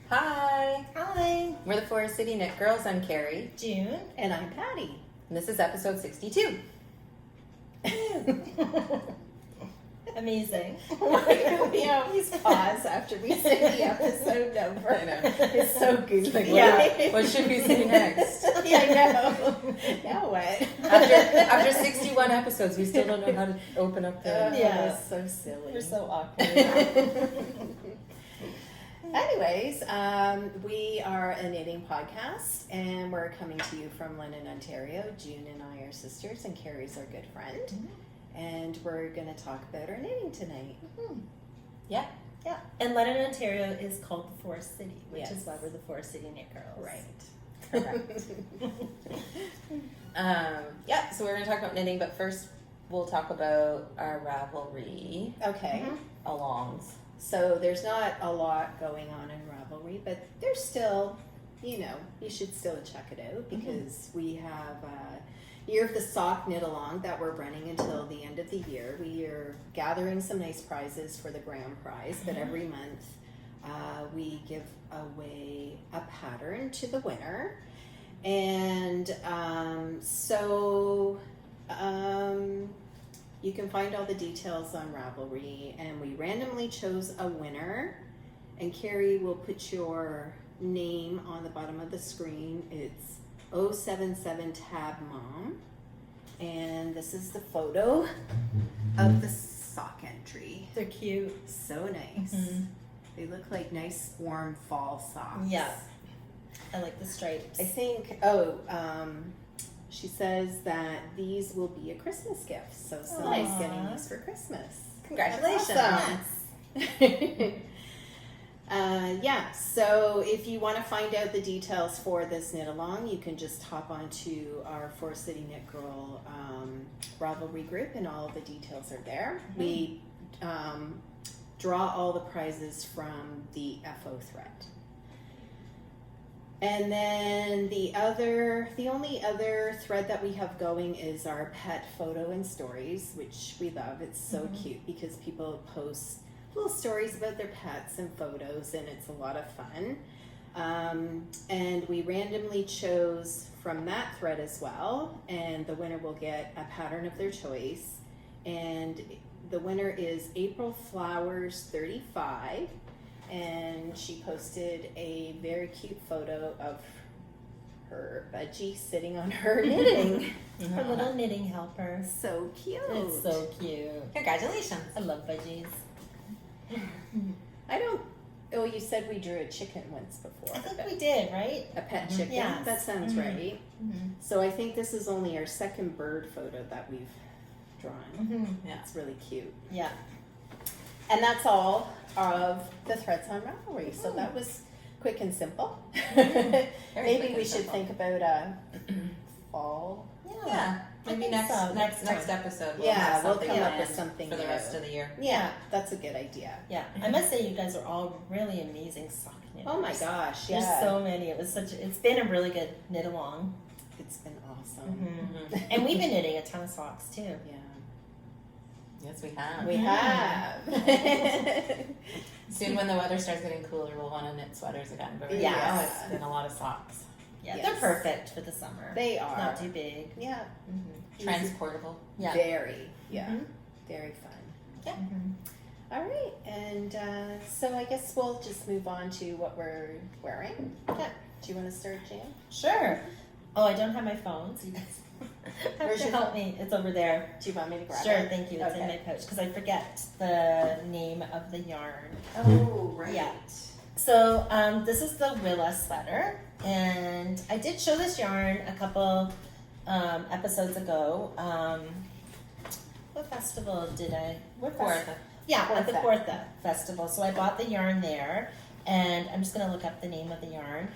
Hi! Hi. We're the Forest City Knit Girls. I'm Carrie. June. And I'm Patty. And this is episode 62. Amazing. We always pause after we say the episode number. I know. It's so goofy. Yeah. What should we say next? Yeah, I know. Now what? After 61 episodes, we still don't know how to open up the... Yeah. It's so silly. We're so awkward. Anyways, we are a knitting podcast, and we're coming to you from London, Ontario. June and I are sisters, and Carrie's our good friend. Mm-hmm. And we're going to talk about our knitting tonight. Mm-hmm. Yeah. Yeah. And London, Ontario is called the Forest City, which Yes. is why we're the Forest City Knit Girls. Right. Correct. Yeah, so we're going to talk about knitting, but first we'll talk about our Ravelry Okay. Mm-hmm. alongs. So there's not a lot going on in Ravelry, but there's still, you should still check it out because we have Year of the Sock Knit Along that we're running until the end of the year. We are gathering some nice prizes for the grand prize, but every month we give away a pattern to the winner. And you can find all the details on Ravelry, and we randomly chose a winner, and Carrie will put your name on the bottom of the screen. It's 077 Tab Mom, and this is the photo of the sock entry. They're cute. So nice. Mm-hmm. They look like nice warm fall socks. Yeah. I like the stripes. I think, she says that these will be a Christmas gift. So somebody's Aww. getting these for Christmas. Congratulations. Awesome. So if you want to find out the details for this knit along, you can just hop onto our Forest City Knit Girl Ravelry group, and all of the details are there. Mm-hmm. We draw all the prizes from the FO thread. And then the only other thread that we have going is our pet photo and stories, which we love. It's so cute because people post little stories about their pets and photos, and it's a lot of fun. And we randomly chose from that thread as well, and the winner will get a pattern of their choice. And the winner is April Flowers 35. And she posted a very cute photo of her budgie sitting on her knitting. Her little knitting helper. So cute. It's so cute. Congratulations. I love budgies. You said we drew a chicken once before. I think we did, right? A pet chicken? Yes. That sounds right. Mm-hmm. So I think this is only our second bird photo that we've drawn. Mm-hmm. Yeah. It's really cute. Yeah. And that's all of the threads on Ravelry. So that was quick and simple. Maybe we should think about a fall. Yeah. Maybe next episode we'll have we'll something come up planned with something for the new. rest of the year. Yeah, that's a good idea. Yeah. I must say you guys are all really amazing sock knitters. Oh my gosh, There's yeah. so many. It's been a really good knit along. It's been awesome. Mm-hmm. And we've been knitting a ton of socks too. Yeah. Yes, we have. We have. Soon when the weather starts getting cooler, we'll want to knit sweaters again. But right Yes. now it's been a lot of socks. Yeah, Yes. they're perfect for the summer. They It's are. not too big. Yeah. Mm-hmm. Transportable. Yeah. Very. Yeah. Mhm. Very fun. Yeah. Mm-hmm. All right. And so I guess we'll just move on to what we're wearing. Yeah. Do you want to start, Jan? Sure. Oh, I don't have my phone, so you guys have Where's to your help phone? me. It's over there. Do you want me to grab Sure, it? thank you. It's in Okay. my pouch because I forget the name of the yarn. Oh, right. Yeah. So this is the Willa sweater, and I did show this yarn a couple episodes ago. What festival did I? Kawartha. Yeah, at the Kawartha. Kawartha festival. So I bought the yarn there, and I'm just gonna look up the name of the yarn.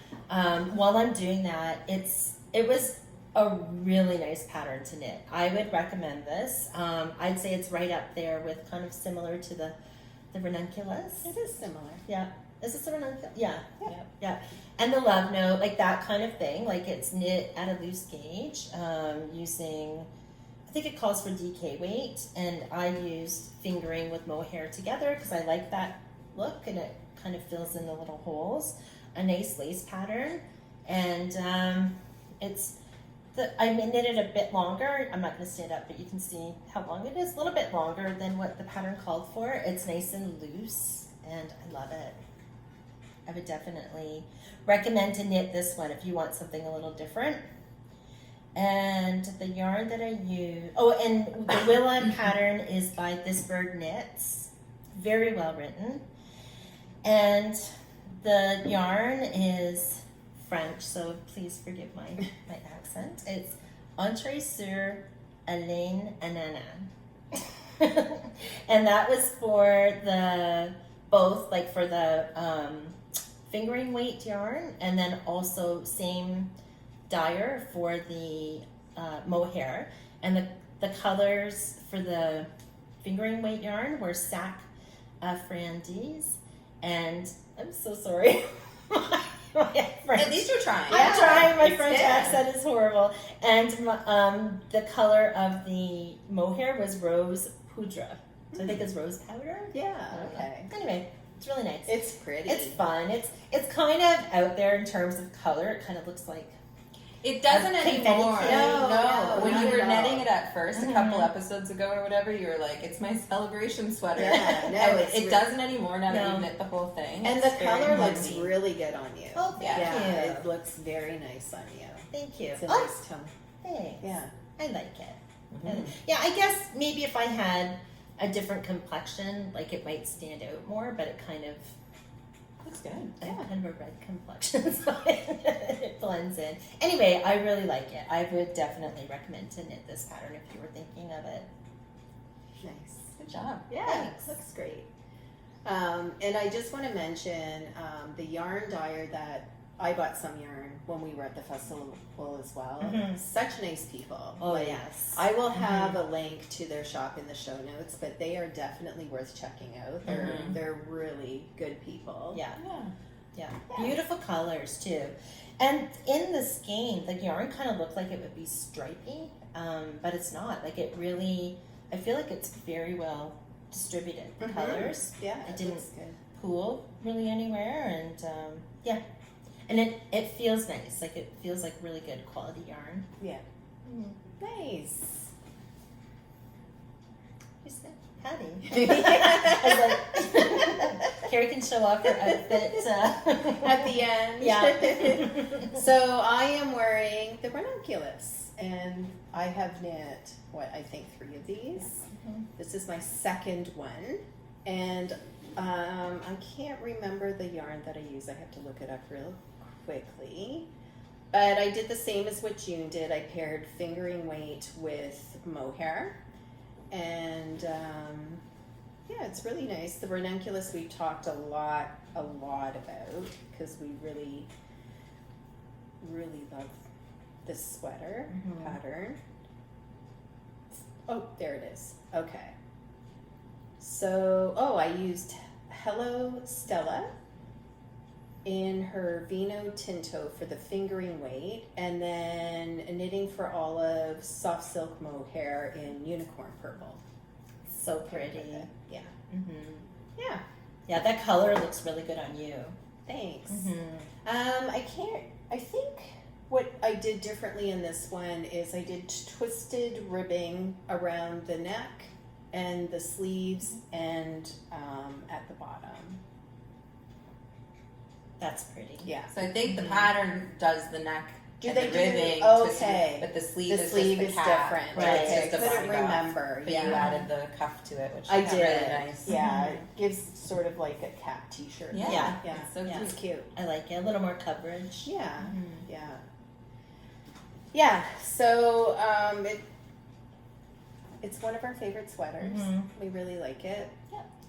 While I'm doing that, it was a really nice pattern to knit. I would recommend this. I'd say it's right up there with kind of similar to the Ranunculus. It is similar. Yeah. Is this the Ranunculus? Yeah. Yeah. Yeah. And the love note, like that kind of thing. Like it's knit at a loose gauge using, I think it calls for DK weight. And I used fingering with mohair together because I like that look and it kind of fills in the little holes. a nice lace pattern, and I knit it a bit longer. I'm not going to stand up, but you can see how long it is. A little bit longer than what the pattern called for. It's nice and loose, and I love it. I would definitely recommend to knit this one if you want something a little different. And the yarn that I use, and the Willa pattern is by This Bird Knits. Very well written. And the yarn is French, so please forgive my accent. It's Entrée sur Hélène Anana. And that was for the fingering weight yarn, and then also same dyer for the mohair. And the colors for the fingering weight yarn were Sac Frandies, and I'm so sorry. At least you're trying. I'm trying. My French accent is horrible. And the color of the mohair was rose poudre. So I think it's rose powder. Yeah. Okay. Anyway, it's really nice. It's pretty. It's fun. It's kind of out there in terms of color. It kind of looks like it doesn't anymore. No, when not you were at all. netting it at first, a couple episodes ago or whatever, you were like, "It's my celebration sweater." Yeah, no, and it's it doesn't anymore now that No. you've knit the whole thing. And It's the very color looks homey. really good on you. Oh, thank Yeah, you. it looks very nice on you. Thank you. It's a nice tone. Thanks. Yeah. I like it. Mhm. Yeah, I guess maybe if I had a different complexion, like it might stand out more, but it kind of Looks good. I have kind of a red complexion, so it blends in. Anyway, I really like it. I would definitely recommend to knit this pattern if you were thinking of it. Nice. Good job. Yeah, Thanks. looks great. And I just want to mention the yarn dyer that I bought some yarn when we were at the festival as well. Mhm. Such nice people. Oh, Like, yes. I will have a link to their shop in the show notes, but they are definitely worth checking out. They're really good people. Yeah. Yeah. Yeah. Beautiful colors, too. And in the skein, the yarn kind of looked like it would be stripy, but it's not. Like it really, I feel like it's very well distributed, the colors. Yeah, It didn't looks good. pool really anywhere, and yeah. And it feels nice. Like it feels like really good quality yarn. Yeah. Nice. Who's that? Patty. I was like, Carrie can show off her outfit. At the end. Yeah. So I am wearing the Ranunculus, and I have knit, I think 3 of these. Mhm. This is my second one, and I can't remember the yarn that I use. I have to look it up real quickly. But I did the same as what June did. I paired fingering weight with mohair, and yeah, it's really nice. The Ranunculus we've talked a lot about because we really love this sweater pattern. Oh, there it is. Okay. So, I used Hello Stella in her Vino Tinto for the fingering weight, and then Knitting for Olive soft silk mohair in unicorn purple. So pretty. Yeah. Mm-hmm. Yeah. Yeah, that color looks really good on you. Thanks. Mm-hmm. I think what I did differently in this one is I did twisted ribbing around the neck and the sleeves and at the bottom. That's pretty. Yeah. So I think the pattern does the neck Do and they the do- ribbing, okay. but the sleeve The is sleeve just is the cap. different. Right. It's Okay. just a Couldn't body off. remember. But Yeah. you added the cuff to it, which I is did. really nice. Yeah, it gives sort of like a cap t-shirt. Yeah. Yeah. It's so Yeah. It's cute. I like it. A little more coverage. Yeah. Mhm. Yeah. Yeah. So it's one of our favorite sweaters. Mhm. We really like it.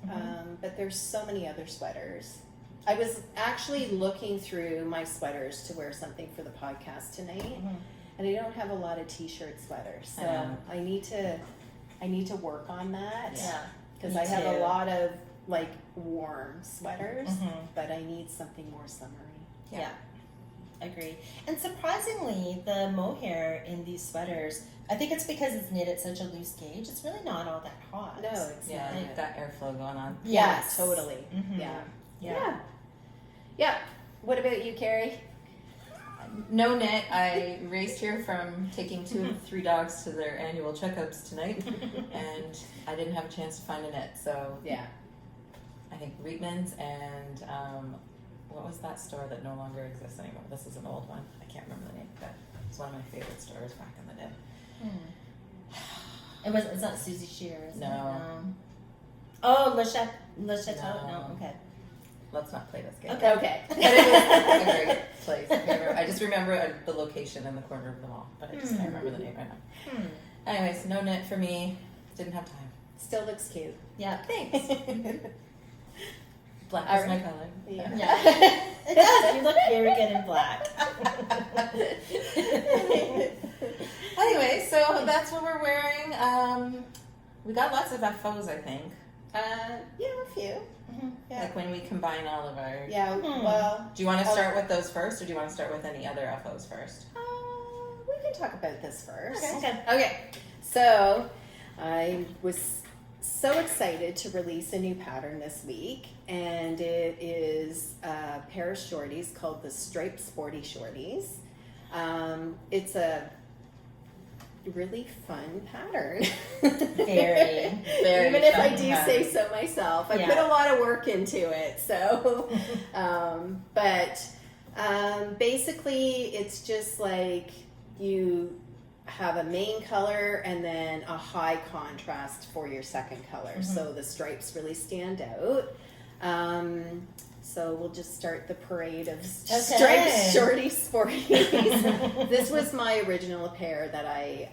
Mhm. But there's so many other sweaters. I was actually looking through my sweaters to wear something for the podcast tonight, Mhm. and I don't have a lot of t-shirt sweaters, so I know. I need to work on that. Yeah. Because Me I have a too. lot of like warm sweaters, Mhm. but I need something more summery. Yeah. Agreed. And surprisingly, the mohair in these sweaters, I think it's because it's knit at such a loose gauge, it's really not all that hot. No, it's Yeah, not. like that airflow going on. Yeah, Yes. totally. Mhm. Yeah. Yeah. Yeah. What about you, Carrie? No knit. I raced here from taking 2 of the 3 dogs to their annual checkups tonight, and I didn't have a chance to find a knit. So Yeah. I think Reitman's and what was that store that no longer exists anymore? This is an old one. I can't remember the name, but it's one of my favorite stores back in the day. It's not Susie Shear, is it? No. Oh, Le Chateau? No. No, okay. Let's not play this game. Okay. But it was a great place. I just remember the location in the corner of the mall, but I just can't remember the name right now. Anyways, no knit for me. Didn't have time. Still looks cute. Yeah. Thanks. Black All is my right. color. Yeah. Yeah. It does. You look very good in black. Anyway, so that's what we're wearing. We got lots of FOs, I think. Yeah, a few. Yeah. Like when we combine all of our... Yeah, well, Do you want to start with those first, or do you want to start with any other FOs first? we can talk about this first. Okay. Okay, so I was so excited to release a new pattern this week, and it is a pair of shorties called the Striped Sporty Shorties. It's a really fun pattern. Very. Even if I fun do pattern. say so myself. I Yeah. put a lot of work into it, so basically it's just like you have a main color and then a high contrast for your second color, so the stripes really stand out. So we'll just start the parade of striped shorty sporties. This was my original pair that I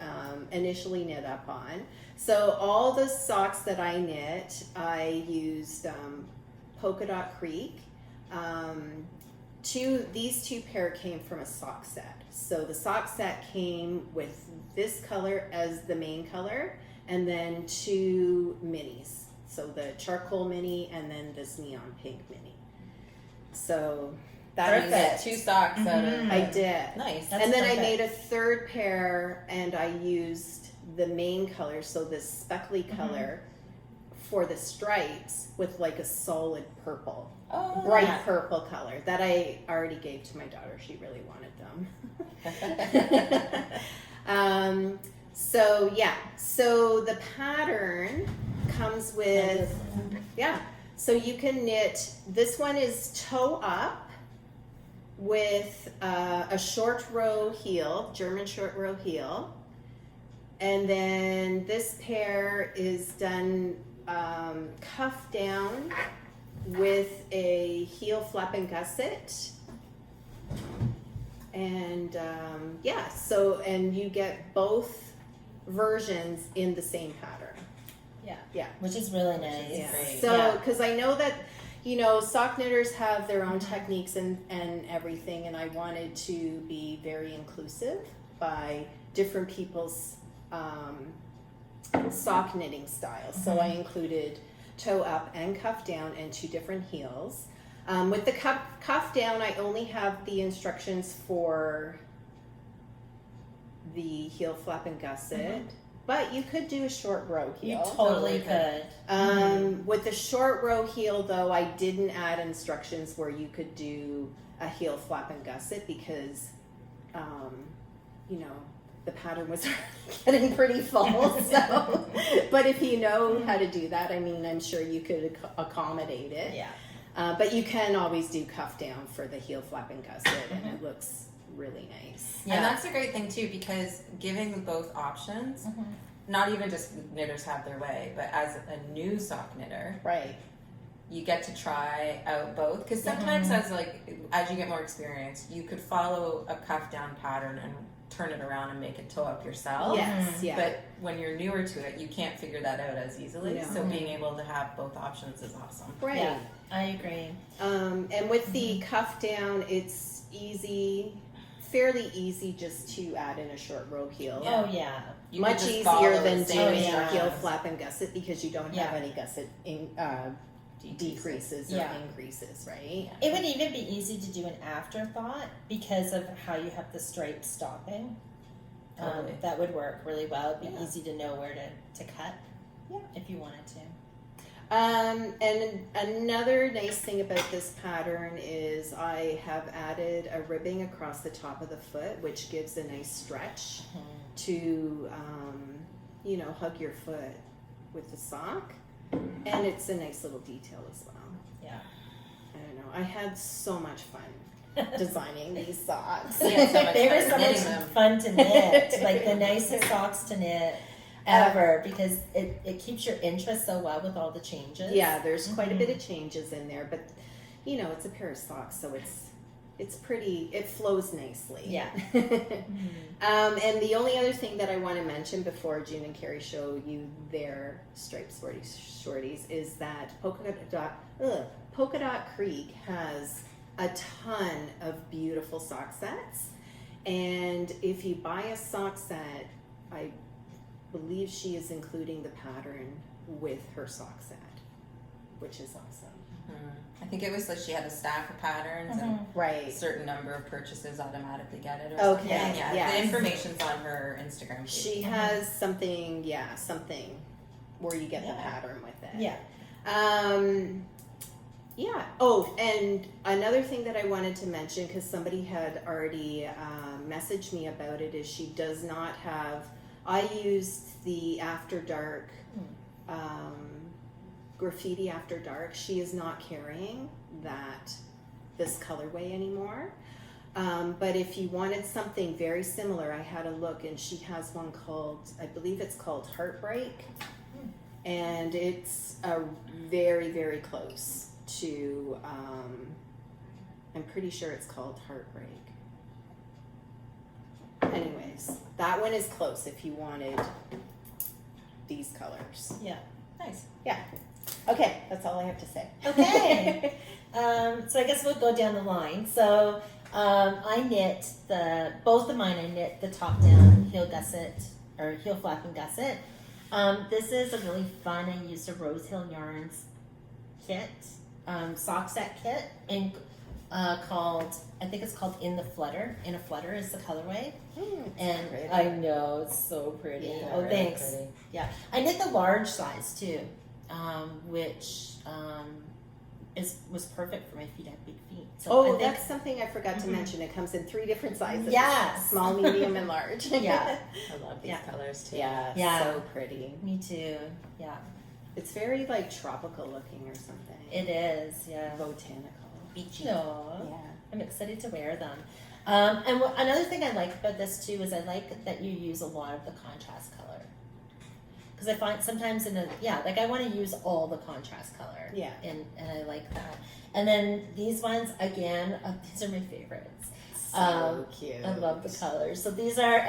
initially knit up on. So all the socks that I knit, I used Polka Dot Creek. These 2 pair came from a sock set. So the sock set came with this color as the main color, and then 2 minis. So the charcoal mini and then this neon pink mini. So that is Perfect. it. 2 socks out of... I did. Nice. That's And then perfect. I made a 3rd pair, and I used the main color, so this speckly color, for the stripes with like a solid purple, bright yeah. purple color that I already gave to my daughter. She really wanted them. So yeah, so the pattern comes with, so you can knit, this one is toe up with a short row heel, German short row heel. And then this pair is done cuff down with a heel flap and gusset. And and you get both versions in the same pattern. Yeah. Which is really nice. Yeah. Great. So, because I know that, sock knitters have their own techniques and everything, and I wanted to be very inclusive by different people's sock knitting styles. So I included toe up and cuff down and 2 different heels. With the cuff down, I only have the instructions for the heel flap and gusset. But you could do a short row heel. You totally could. With the short row heel, though, I didn't add instructions where you could do a heel flap and gusset because, the pattern was getting pretty full. So, but if you know how to do that, I mean, I'm sure you could accommodate it. Yeah. But you can always do cuff down for the heel flap and gusset, and it looks really nice. Yeah. And that's a great thing too, because giving both options, not even just knitters have their way, but as a new sock knitter, Right. you get to try out both. Because sometimes as you get more experience, you could follow a cuff down pattern and turn it around and make it toe up yourself. Yes. Yeah. But when you're newer to it, you can't figure that out as easily. No. So being able to have both options is awesome. Right. Yeah, I agree. And with the cuff down, it's fairly easy just to add in a short row heel. Yeah. Oh, yeah. You Much could just easier follow than the same doing a instructions. heel flap and gusset because you don't have Yeah. any gusset decreases or Yeah. increases, right? It would even be easy to do an afterthought because of how you have the stripes stopping. Totally. That would work really well. It'd be Yeah. easy to know where to cut Yeah. if you wanted to. And another nice thing about this pattern is I have added a ribbing across the top of the foot, which gives a nice stretch to, hug your foot with the sock. And it's a nice little detail as well. Yeah. I don't know. I had so much fun designing these socks. Yeah, so much They were fun so much knitting them. fun to knit. Like the nicest socks to knit ever, because it keeps your interest so well with all the changes. Yeah, there's quite a bit of changes in there, but it's a pair of socks, so it's pretty. It flows nicely. Yeah. And the only other thing that I want to mention before June and Carrie show you their striped Sporty shorties is that Polka Dot Creek has a ton of beautiful sock sets, and if you buy a sock set, I believe she is including the pattern with her sock set, which is awesome. I think it was like she had a stack of patterns and Right. a certain number of purchases automatically get it or Okay, something. Yeah, yes. the information's on her Instagram page. She has something where you get the Yeah. pattern with it. Yeah. Yeah. Oh, and another thing that I wanted to mention, because somebody had already messaged me about it, is she does not have. I used the After Dark graffiti After Dark. She is not carrying this colorway anymore. But if you wanted something very similar, I had a look, and she has one called, I believe it's called Heartbreak, and it's very, very close to. I'm pretty sure it's called Heartbreak. Anyways, that one is close if you wanted these colors. Yeah. Nice. Yeah. Okay, that's all I have to say. Okay. So I guess we'll go down the line. So I knit both of mine. I knit the top down heel gusset or heel flapping gusset. This is a really fun. I used a Rose Hill Yarns kit, sock set kit, and called, I think it's called In a Flutter is the colorway. And pretty. I know, it's so pretty. Yeah, Oh, really thanks. pretty. Yeah, I knit the large size too, which was perfect for my feet. I have big feet. So I think, That's something I forgot to mention. It comes in 3 different sizes. Yes. Small, medium, and large. Yeah. I love these Yeah. colors too. Yeah, so pretty. Me too. Yeah, It's very like tropical looking or something. it is. Yeah, Botanical. Beachy. no, Yeah. I'm excited to wear them. And another thing I like about this too is I like that you use a lot of the contrast color. Because I find sometimes I want to use all the contrast color. Yeah. And I like that. And then these ones, again, these are my favorites. So cute. I love the colors. So these are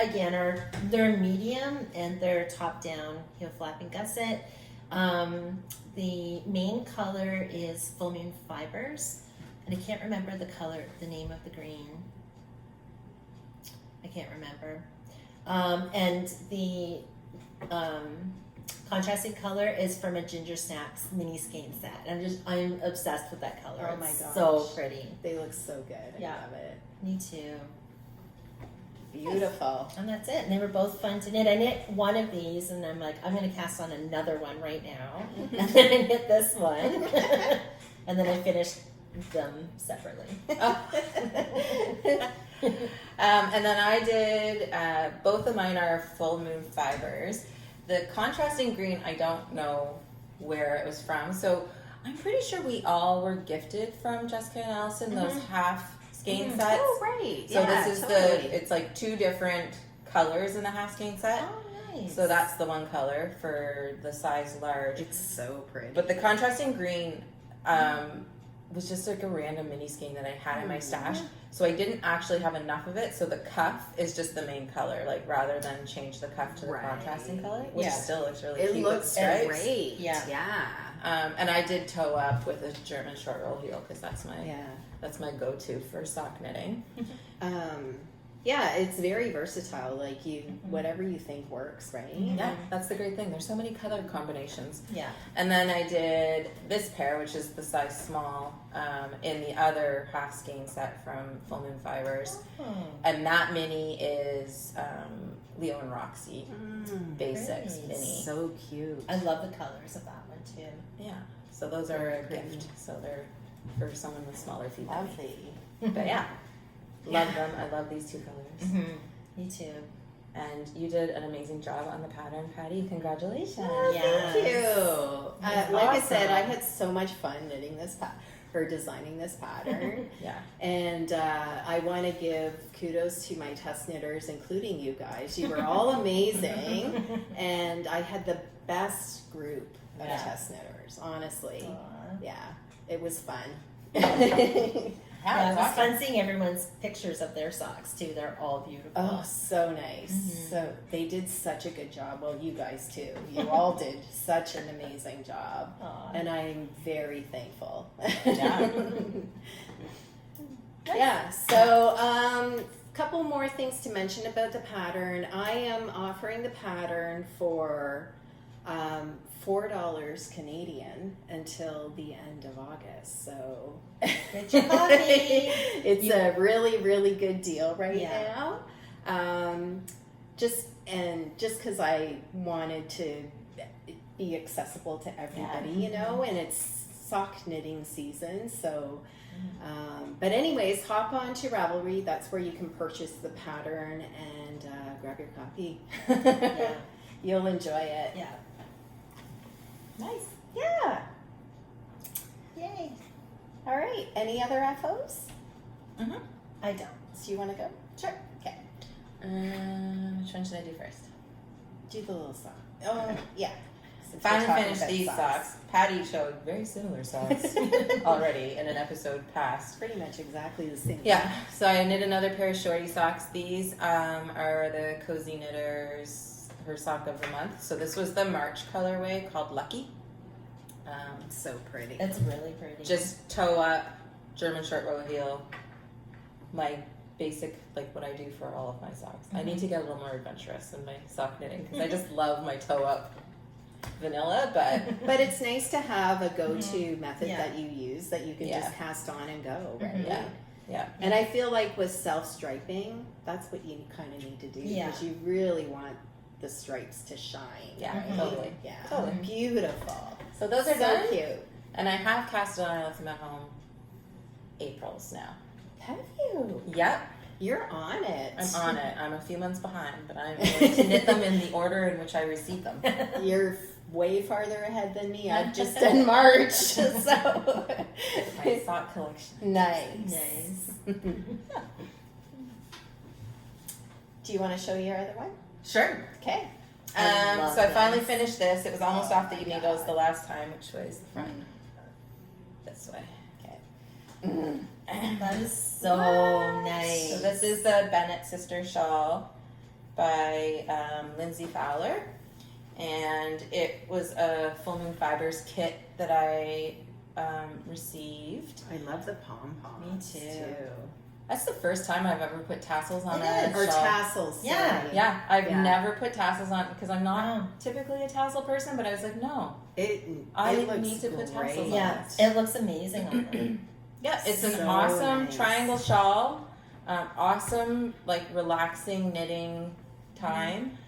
they're medium and they're top down heel flapping gusset. The main color is Full Moon Fibers, and I can't remember the name of the green. I can't remember. And the contrasting color is from a Ginger Snaps mini skein set. I'm obsessed with that color. Oh my It's gosh. so pretty. They look so good. Yeah. I love it. Me too. Beautiful. And that's it. And they were both fun to knit. I knit one of these, and I'm like, I'm going to cast on another one right now. And then I knit this one. And then I finished them separately. And then I did, both of mine are Full Moon Fibers. The contrasting green, I don't know where it was from. So I'm pretty sure we all were gifted from Jessica and Allison those half skein sets. Oh, right. So yeah, this is totally. it's like 2 different colors in the half skein set. Oh, nice. So that's the one color for the size large. It's so pretty. But the contrasting green was just like a random mini skein that I had in my stash. So I didn't actually have enough of it. So the cuff is just the main color, like rather than change the cuff to the contrasting color, which Yeah. still looks really it cute. looks with stripes. great. Yeah. Yeah. And I did toe up with a German short roll heel because that's my go-to for sock knitting. Yeah, it's very versatile. Like whatever you think works, right? Yeah, that's the great thing. There's so many color combinations. Yeah. And then I did this pair, which is the size small, in the other half skein set from Full Moon Fibers. Oh, And that mini is Leo and Roxy Basics Great. mini. So cute. I love the colors of that one too. Yeah, so those are a Very gift. So they're for someone with smaller feet than me. Lovely. But yeah, love them. I love these two colors. Me too. And you did an amazing job on the pattern, Patty. Congratulations. Yes. Thank you. That's Like I said, awesome. I had so much fun knitting this or designing this pattern. Yeah. And I want to give kudos to my test knitters, including you guys. You were all amazing. And I had the best group of Yeah. test knitters, honestly. Aw. Yeah, it was fun. Yeah, it was awesome. fun seeing everyone's pictures of their socks too. They're all beautiful. Oh, so nice. So they did such a good job. Well, you guys too. You all did such an amazing job. Aw. And I'm very thankful. Yeah. Yeah, so couple more things to mention about the pattern. I am offering the pattern for $4 Canadian until the end of August. So Get your copy. it's a really, really good deal right Yeah. now. Just because I wanted to be accessible to everybody, you know, and it's sock knitting season, so. But anyways, hop on to Ravelry. That's where you can purchase the pattern and grab your copy. Yeah. You'll enjoy it. Yeah. Nice. Yeah. Yay. All right. Any other FOs? I don't. Do you want to go? Sure. Okay. Which one should I do first? Do the little sock. Oh, yeah. Since Find we're and talking finish about these socks. Patty showed very similar socks already in an episode past. Pretty much exactly the same. Yeah, so I knit another pair of shorty socks. These are the Cozy Knitters, her sock of the month. So this was the March colorway called Lucky. So pretty. It's really pretty. Just toe up, German short row heel, my basic, like what I do for all of my socks. I need to get a little more adventurous in my sock knitting because I just love my toe up vanilla, But it's nice to have a go-to method Yeah. that you use that you can Yeah. just cast on and go, right? yeah. And I feel like with self-striping, that's what you kind of need to do Yeah. because you really want the stripes to shine. Yeah, right? totally. Yeah, Totally. beautiful. So those are so done. cute. And I have casted on, I left them at home April's now. Have you? Yep, You're on it. I'm on it. I'm a few months behind, but I'm going to knit them in the order in which I receive them. You're way farther ahead than me. I've just done March, so My sock collection. nice. Nice. Do you want to show your other one? Sure. Okay. I love So I finally this. finished this. It was almost Oh off the my needles God. the last time. Which way is the front? This way. Okay. That is so nice. So this is the Bennett Sister Shawl by Lindsay Fowler. And it was a Full Moon Fibers kit that I received. I love the pom-poms. Me too. That's the first time I've ever put tassels on It a is. Or shawl. tassels. Yeah. sorry. Yeah, I've Yeah. never put tassels on because I'm not Wow. typically a tassel person, but I was like, no. I looks need to put tassels on. Yeah, it looks amazing on them. Yeah, it's an So awesome nice. triangle shawl. Awesome, like relaxing knitting time.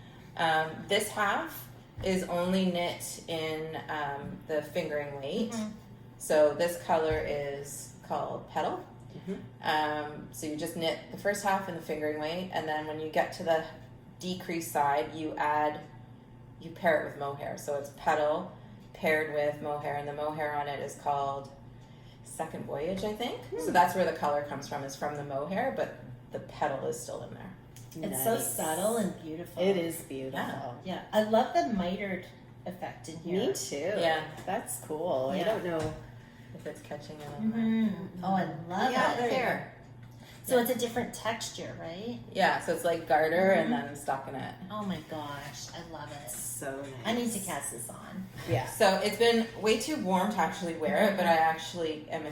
This half is only knit in the fingering weight. So this color is called Petal. So you just knit the first half in the fingering weight, and then when you get to the decreased side, you pair it with mohair. So it's Petal paired with mohair, and the mohair on it is called Second Voyage, I think. So that's where the color comes from, is from the mohair, but the petal is still in there. It's so Nice. subtle and beautiful. It is beautiful. Yeah, I love the mitered effect in here. Me too. Yeah. That's cool. I Yeah. don't know. If it's catching it on there. Oh, I love Yeah, it. there. So it's a different texture, right? Yeah, so it's like garter and then stockinette. Oh my gosh, I love it. So nice. I need to cast this on. Yeah. So it's been way too warm to actually wear it, but I actually am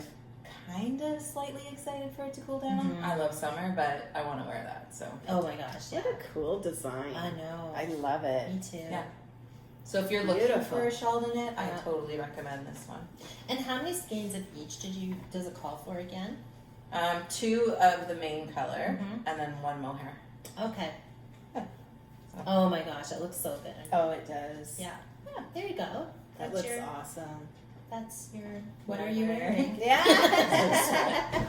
kind of slightly excited for it to cool down. Mhm. I love summer, but I want to wear that. So Oh my gosh, yeah. What a cool design. I know. I love it. Me too. Yeah. So if you're looking Beautiful. for a shawl to knit, I Yeah. totally recommend this one. And how many skeins of each does it call for again? 2 of the main color Mhm. and then 1 mohair. Okay. Yeah. So- Oh my gosh, it looks so good. Oh, it does. Yeah. Yeah, there you go. That looks awesome. That's your, what What are I'm you wearing. wearing? Yeah.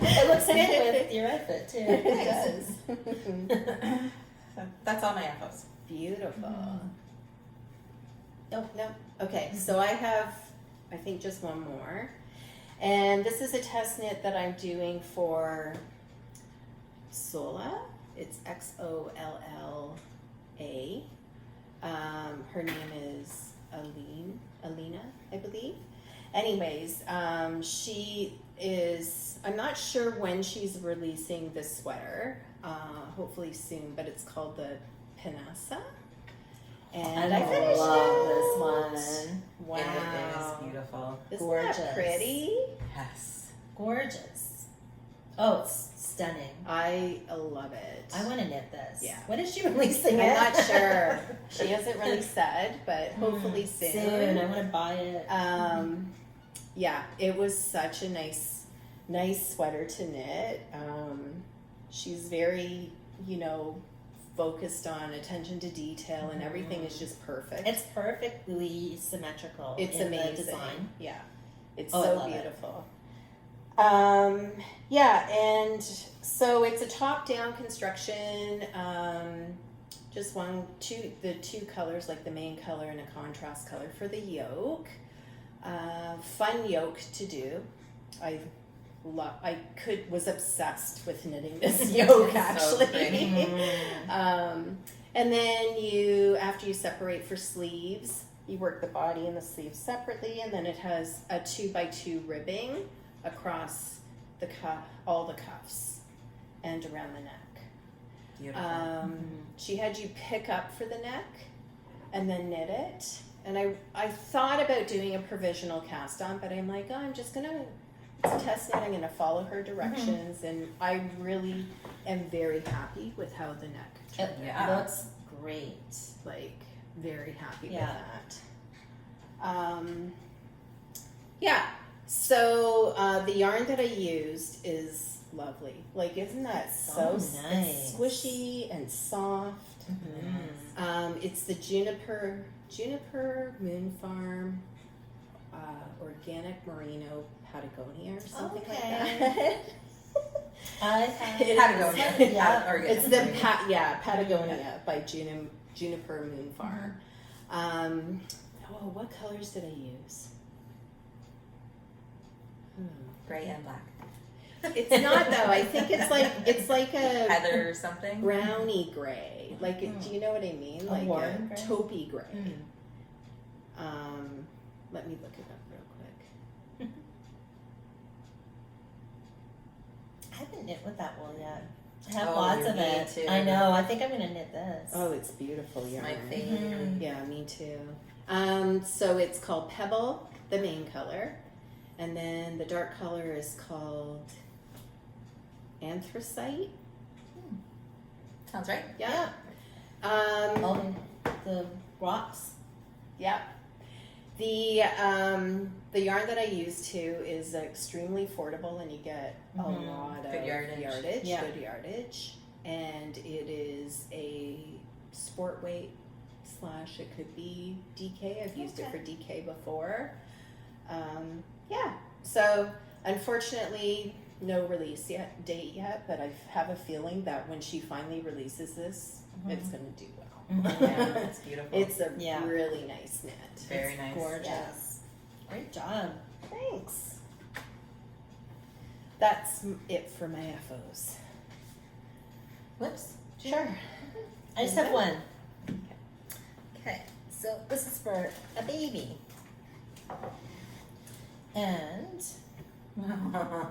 It looks good with your outfit too. It does. So that's all my FOs. Beautiful. Mhm. Nope, nope. Okay, so I have, I think, just one more. And this is a test knit that I'm doing for Sola. It's Xolla. Her name is Alina, I believe. Anyways, she is, I'm not sure when she's releasing this sweater, hopefully soon, but it's called the Panassa. And I finished love it. this one. Wow. And it is beautiful. Isn't Gorgeous. that pretty? Yes. Gorgeous. Oh, it's stunning. I love it. I want to knit this. Yeah. When is she releasing I'm it? not sure. She hasn't really said, but hopefully soon. Soon. I want to buy it. Yeah, it was such a nice sweater to knit. She's very, focused on attention to detail, and everything is just perfect. It's perfectly symmetrical. It's in amazing. The design. Yeah, it's Oh, I so love it. beautiful. Yeah, and so it's a top-down construction. Just the two colors, like the main color and a contrast color for the yoke. Fun yoke to do. Was obsessed with knitting this yoke actually. So pretty. And then after you separate for sleeves, you work the body and the sleeves separately, and then it has a 2x2 ribbing across all the cuffs and around the neck. Beautiful. She had you pick up for the neck and then knit it. And I thought about doing a provisional cast on, but I'm like, I'm just gonna test knit. I'm gonna follow her directions, and I really am very happy with how the neck It turned out. Yeah. looks great. Like, very happy Yeah. with that. Yeah. So the yarn that I used is lovely. Like, isn't that So it's nice. squishy and soft. It's the Juniper Moon Farm Organic Merino Patagonia or something like Okay. that. I have It is. Patagonia. Yeah. Or It's the Patagonia by Juniper Moon Farm. What colors did I use? Gray and black. It's not though. I think it's like a Heather or something. browny gray. Like, do you know what I mean? A Like warm gray? taupey gray. Mm. Let me look it up real quick. I haven't knit with that wool yet. I have Oh, lots you of need it. to. I know. I think I'm gonna knit this. Oh, it's beautiful yarn. My favorite. Yeah, me too. So it's called Pebble, the main color, and then the dark color is called Anthracite. Sounds right. Yeah. Oh, the rocks. Yeah. The yarn that I use too is extremely affordable, and you get a lot of Good yardage. Yeah. good yardage, and it is a sport weight / it could be DK. I've used it for DK before. Yeah. So unfortunately, no release date yet, but I have a feeling that when she finally releases this, it's going to do well. Yeah, it's beautiful. It's a Yeah. really nice knit. very It's nice. Gorgeous. Yeah. Great job. Thanks. That's it for my FOs. Whoops. Sure. I just have one. Okay, so this is for a baby. And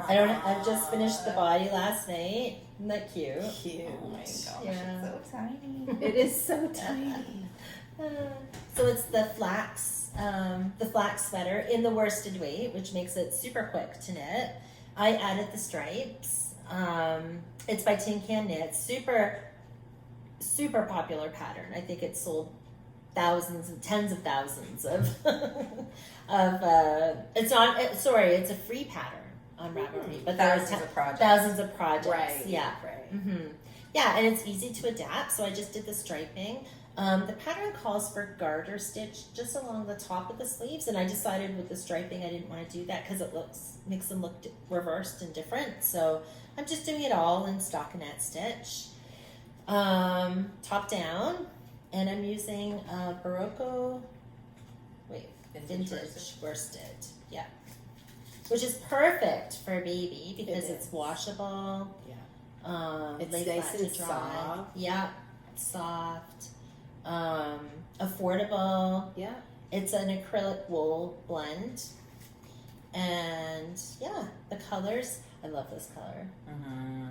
I've just finished the body last night. Isn't that cute? Cute. Oh my gosh, Yeah. it's so tiny. It is so tiny. So it's the flax sweater in the worsted weight, which makes it super quick to knit. I added the stripes. It's by Tin Can Knits. Super, super popular pattern. I think it sold thousands and tens of thousands of it's a free pattern on Ravelry, but there are Thousands of projects. thousands of projects. Right. Yeah. Right. Mm-hmm. Yeah, and it's easy to adapt. So I just did the striping. The pattern calls for garter stitch just along the top of the sleeves, and I decided with the striping I didn't want to do that because it makes them look reversed and different. So I'm just doing it all in stockinette stitch, top down, and I'm using vintage worsted. Yeah, which is perfect for a baby because it's washable. Yeah. It's laid nice flat and to dry. soft. Yeah, soft. Affordable. Yeah. It's an acrylic wool blend. And yeah, the colors. I love this color.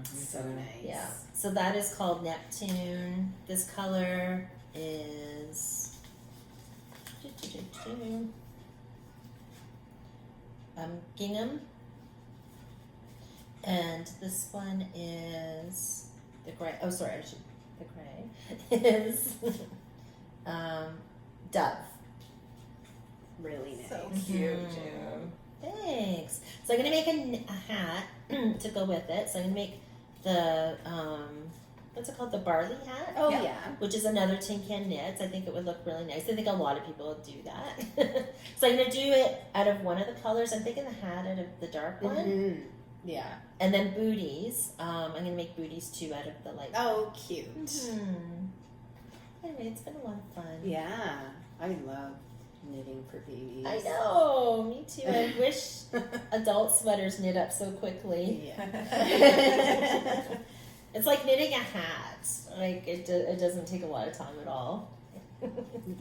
So nice. Yeah. So that is called Neptune. This color is gingham. And this one is the gray. Oh, sorry, the gray is dove. Really nice. So cute, Mhm. June. Thanks. So I'm gonna make a hat to go with it. So I'm gonna make the what's it called? The barley hat. Oh Yeah. yeah. Which is another Tin Can Knits. I think it would look really nice. I think a lot of people would do that. So I'm gonna do it out of one of the colors. I'm thinking the hat out of the dark one, Mhm. Yeah. and then booties. I'm gonna make booties too out of the light. Oh, cute. Anyway, it's been a lot of fun. Yeah. I love knitting for babies. I know. Me too. I wish adult sweaters knit up so quickly. Yeah. It's like knitting a hat. Like it doesn't take a lot of time at all.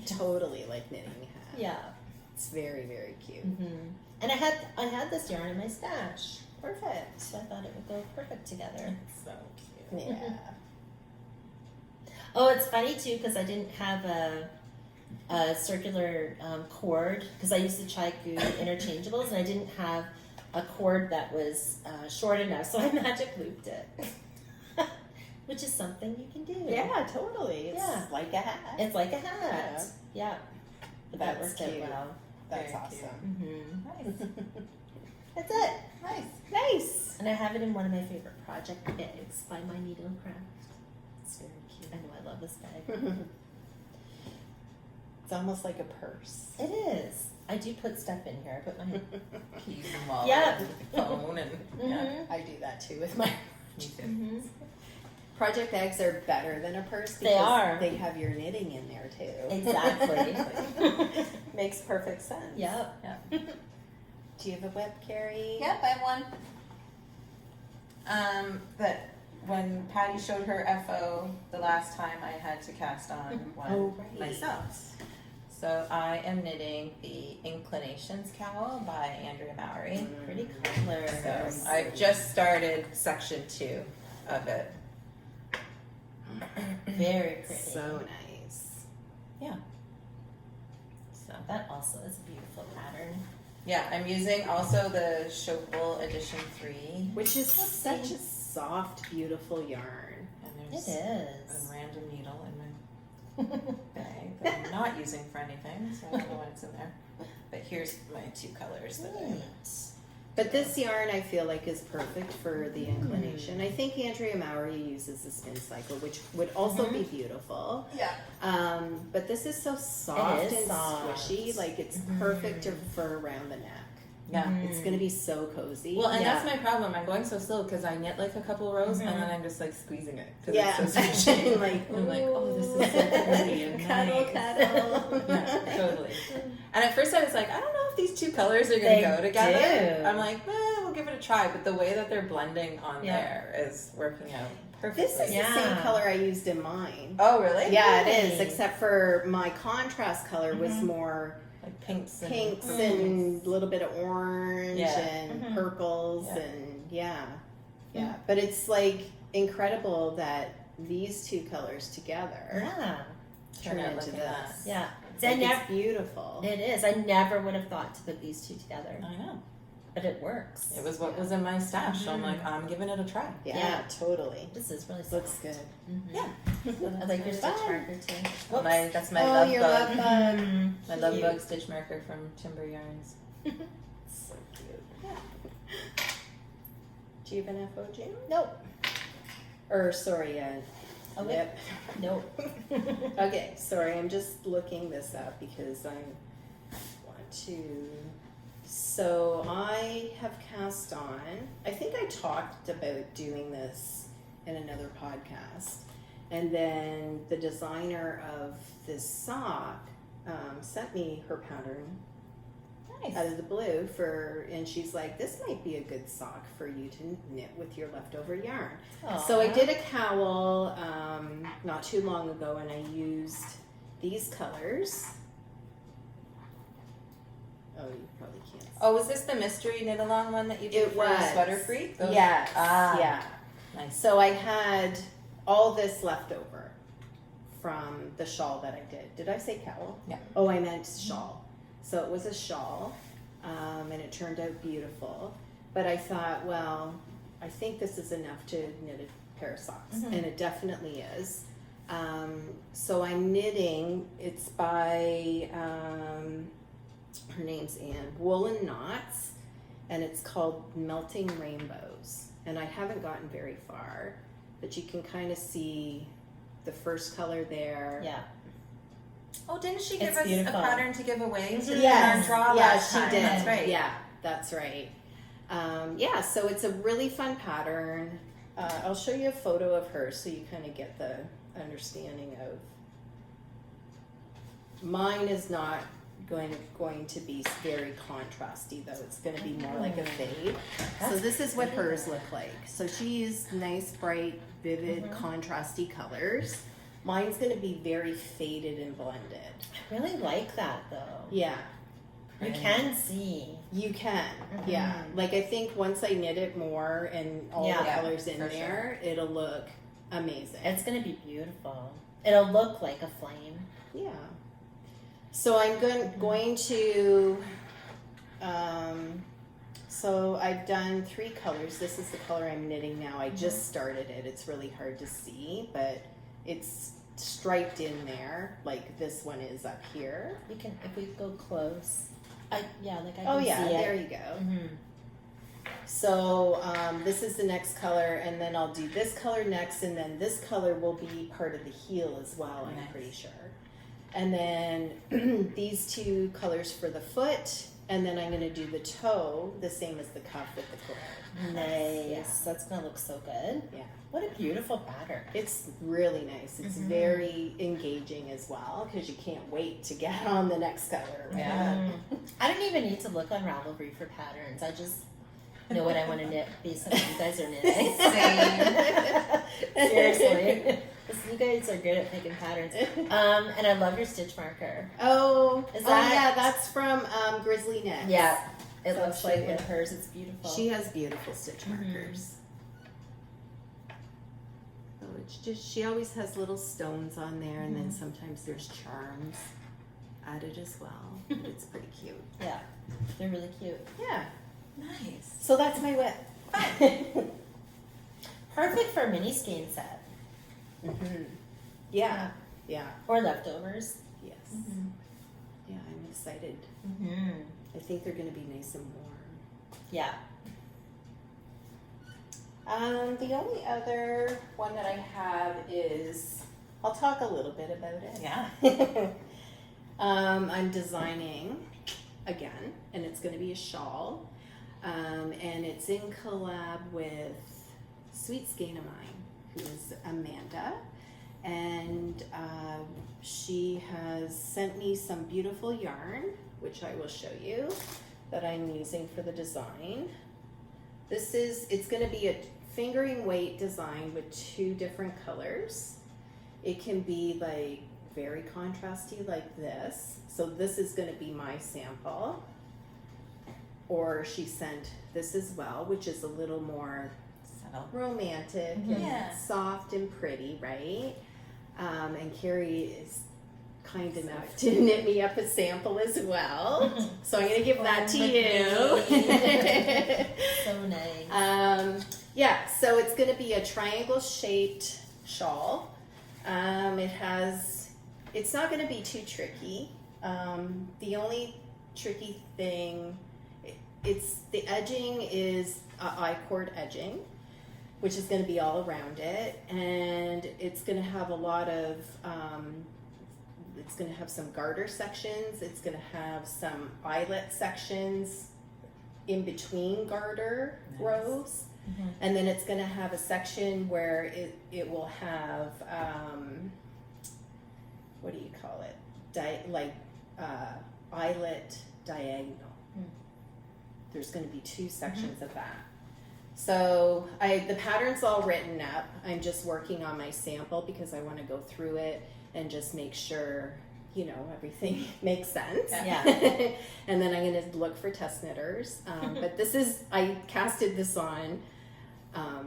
Totally like knitting a hat. Yeah. It's very, very cute. hmm And I had this yarn in my stash, Perfect. so I thought it would go perfect together. So cute. Yeah. Oh, it's funny too because I didn't have a circular cord because I used the Chai Gu interchangeables and I didn't have a cord that was short enough, so I magic looped it. Which is something you can do. Yeah, totally. It's Yeah. like a hat. It's like a hat. Yeah. But that That's worked out cute. well. That's Very awesome. Nice. That's it. Nice. Nice. And I have it in one of my favorite project bags by My Needle and Craft. It's very cute. I know I love this bag. It's almost like a purse. It is. I do put stuff in here. I put my Keys and wallet Yeah. and the phone and yeah. I do that too with my Me too. Mhm. project bags are better than a purse They because are. they have your knitting in there too. Exactly. Makes perfect sense. Yep. Do you have a web, Carrie? Yep, I have one. That when Patty showed her FO the last time, I had to cast on one Oh, right. myself. So I am knitting the Inclinations Cowl by Andrea Mowry. Pretty color. So I've just started section 2 of it. Very pretty. So nice. So That also is a beautiful pattern. yeah, I'm using also the Showful Edition 3. Which is such a soft, beautiful yarn. And It there's is. a random needle in my bag that I'm not using for anything, so I don't know what's in there. But here's my 2 colors that I Neat. But this yarn I feel like is perfect for the inclination. I think Andrea Mowry uses a spin cycle, which would also be beautiful. Yeah. But this is so soft is and soft. squishy. Like it's perfect for around the neck. Yeah. It's gonna be so cozy. Well, and Yeah. that's my problem. I'm going so slow because I knit like a couple rows and then I'm just like squeezing it because yeah, it's so squishy. like I'm like, oh, this is so pretty and cuddle, nice. cuddle. Yeah, totally. And at first I was like, I don't know if these 2 colors are going They to go together. do. I'm like, we'll give it a try. But the way that they're blending on Yeah. there is working out perfectly. This is the same Yeah. color I used in mine. Oh, really? Yeah, it is. Nice. Except for my contrast color was more Like pinks and pinks and a little bit of orange Yeah. and purples Yeah. and yeah. But it's like incredible that these 2 colors together Yeah. turn out into like this. that. Yeah. Like, I never, it's beautiful. it is. I never would have thought to put these 2 together. I know. but it works. It was what was in my stash, so I'm like, I'm giving it a try. Yeah, totally. This is really Looks good. Yeah. I like your stitch marker too. That's my Oh, love your bug. love bug. My love bug stitch marker from Timber Yarns. So cute. Yeah. Do you have an FO, Jane? Nope. Or, sorry, Okay. Yep. Nope. Okay, sorry, I'm just looking this up because I want to. So I have cast on, I think I talked about doing this in another podcast. And then the designer of this sock sent me her pattern out of the blue and she's like, this might be a good sock for you to knit with your leftover yarn. So I did a cowl not too long ago, and I used these colors. Oh, you probably can't see. Oh, was this the mystery knit along one that you did It for was. Sweater Freak? Those- Yes. Ah, Yeah. nice. So I had all this left over from the shawl that I did. Did I say cowl? Yeah. Oh, I meant shawl. So it was a shawl, and it turned out beautiful. But I thought, well, I think this is enough to knit a pair of socks, and it definitely is. So I'm knitting. It's by her name's Anne, Woolen Knots, and it's called Melting Rainbows. And I haven't gotten very far, but you can kind of see the first color there. Yeah. Oh, didn't she give It's us beautiful. a pattern to give away to Yes. our draw Yeah, last she time? did. That's right. Yeah, that's right. Yeah, so it's a really fun pattern. I'll show you a photo of her so you kind of get the understanding of. Mine is not going to be very contrasty, though. It's going to be more like a fade. So this is what hers look like. So she used nice, bright, vivid, contrasty colors. Mine's going to be very faded and blended. I really like that though. Yeah. You can see. You can, yeah. Like I think once I knit it more and all the Yeah, colors in for there, it'll look amazing. It's gonna be beautiful. It'll look like a flame. Yeah. So I'm going to. So I've done 3 colors. This is the color I'm knitting now. I just started it. It's really hard to see, but it's striped in there. Like this one is up here. You can, if we go close. I can Oh yeah, see it. there you go. So this is the next color, and then I'll do this color next, and then this color will be part of the heel as well, I'm Nice. pretty sure. And then these 2 colors for the foot, and then I'm going to do the toe the same as the cuff with the quilt. Nice. Yeah. That's gonna look so good. Yeah. What a beautiful pattern. It's really nice. It's very engaging as well, because you can't wait to get on the next color. Right? Yeah. I don't even need to look on Ravelry for patterns. I just know what I want to knit based on what you guys are knitting. Seriously. You guys are good at picking patterns. And I love your stitch marker. Oh, Is oh that- yeah, that's from Grizzly Knits. Yeah. It So looks she like would- with hers. It's beautiful. She has beautiful stitch markers. Oh, it's just, she always has little stones on there, and then sometimes there's charms added as well. It's pretty cute. Yeah. They're really cute. Yeah. Nice. So that's my whip. Perfect for a mini skein set. Yeah. Yeah. Or leftovers. Yes. Yeah, I'm excited. Mm-hmm. I think they're going to be nice and warm. Yeah. The only other one that I have is, I'll talk a little bit about it. Yeah. I'm designing again, and it's going to be a shawl, and it's in collab with sweet skein of mine, who is Amanda, and she has sent me some beautiful yarn, which I will show you, that I'm using for the design. It's going to be a fingering weight design with 2 different colors. It can be like very contrasty like this. So this is going to be my sample. Or she sent this as well, which is a little more Subtle. romantic Yeah. and soft and pretty, right? And Carrie is kind enough to knit me up a sample as well. So I'm going to give that to you. So nice. Yeah, so it's going to be a triangle shaped shawl. It's not going to be too tricky. The only tricky thing, the edging is I-cord edging, which is going to be all around it, and it's going to have a lot of, it's going to have some garter sections, it's going to have some eyelet sections in between garter rows, and then it's going to have a section where it will have, what do you call it, eyelet diagonal. There's going to be two sections of that. So the pattern's all written up. I'm just working on my sample because I want to go through it and just make sure, everything makes sense. Yeah. And then I'm going to look for test knitters. But I casted this on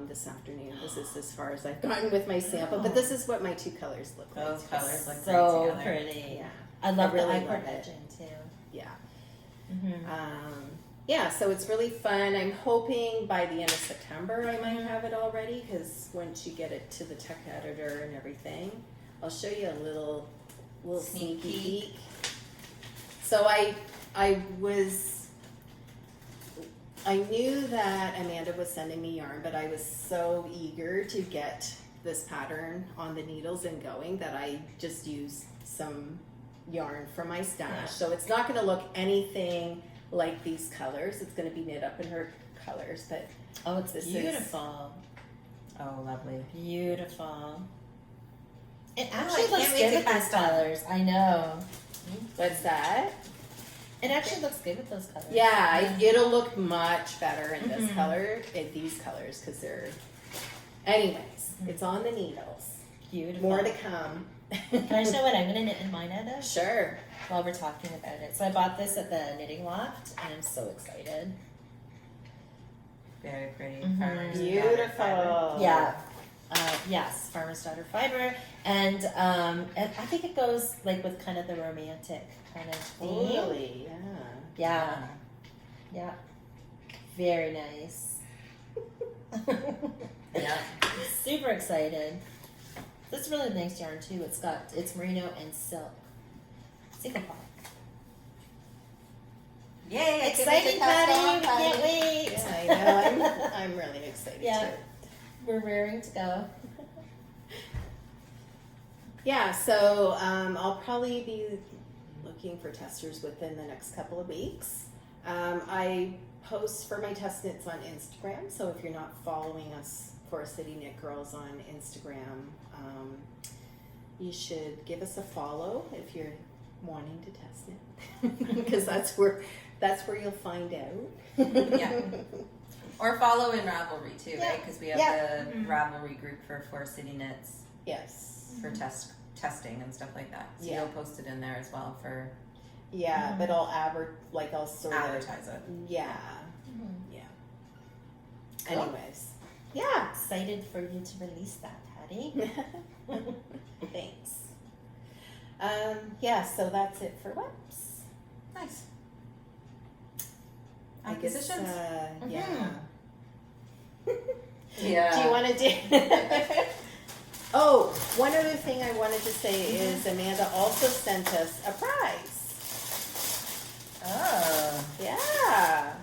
this afternoon. This is as far as I've gotten with my sample. But this is what my two colors look like. Those colors look So great together. pretty. Yeah. I love I really the I-cord love it. edging too. Yeah. Mm-hmm. Yeah, so it's really fun. I'm hoping by the end of September I might have it all ready, because once you get it to the tech editor and everything, I'll show you a little Sneak sneaky peek. peek. So I knew that Amanda was sending me yarn, but I was so eager to get this pattern on the needles and going that I just used some yarn from my stash. Yeah. So it's not going to look anything like these colors. It's going to be knit up in her colors, but Oh, it's This is- beautiful. Oh, lovely. Beautiful. It I actually can't looks wait good to with those cast on. colors. I know. what's that? It actually looks good with those colors. Yeah, it'll look much better in this Mhm. color, in these colors, because they're. Anyways, it's on the needles. Beautiful. More to come. Can I show what I'm going to knit in mine out of? Sure. While we're talking about it. So I bought this at the Knitting Loft, and I'm so excited. Very pretty. Mhm. Farmer's Daughter fiber. Beautiful. Yeah. Yes, Farmer's Daughter fiber. And I think it goes like with kind of the romantic kind of theme. Really? Yeah. Yeah. Yeah. Very nice. Yeah. Super excited. This is really nice yarn too. It's merino and silk. Single pop. Yay! I Exciting, can't Patty! wait to cast We on, can't wait. Yeah, I know. I'm really excited Yeah. too. We're raring to go. Yeah, so I'll probably be looking for testers within the next couple of weeks. I post for my test knits on Instagram, so if you're not following us for City Knit Girls on Instagram, you should give us a follow if you're wanting to test knit, because that's where you'll find out. Yeah. Or follow in Ravelry too, Yeah. right? Because we have Yeah. the Ravelry group for Four City Knits Yes. for testing and stuff like that. So Yeah. you'll post it in there as well for Yeah, but I'll sort of advertise it. Yeah. Yeah. Cool. Anyways. Yeah. Excited for you to release that, Patty. Thanks. Yeah, so that's it for WEPs. Nice. I guess, Acquisitions. yeah. Yeah. Do you want to do? Oh, one other thing I wanted to say is Amanda also sent us a prize. Oh. Yeah.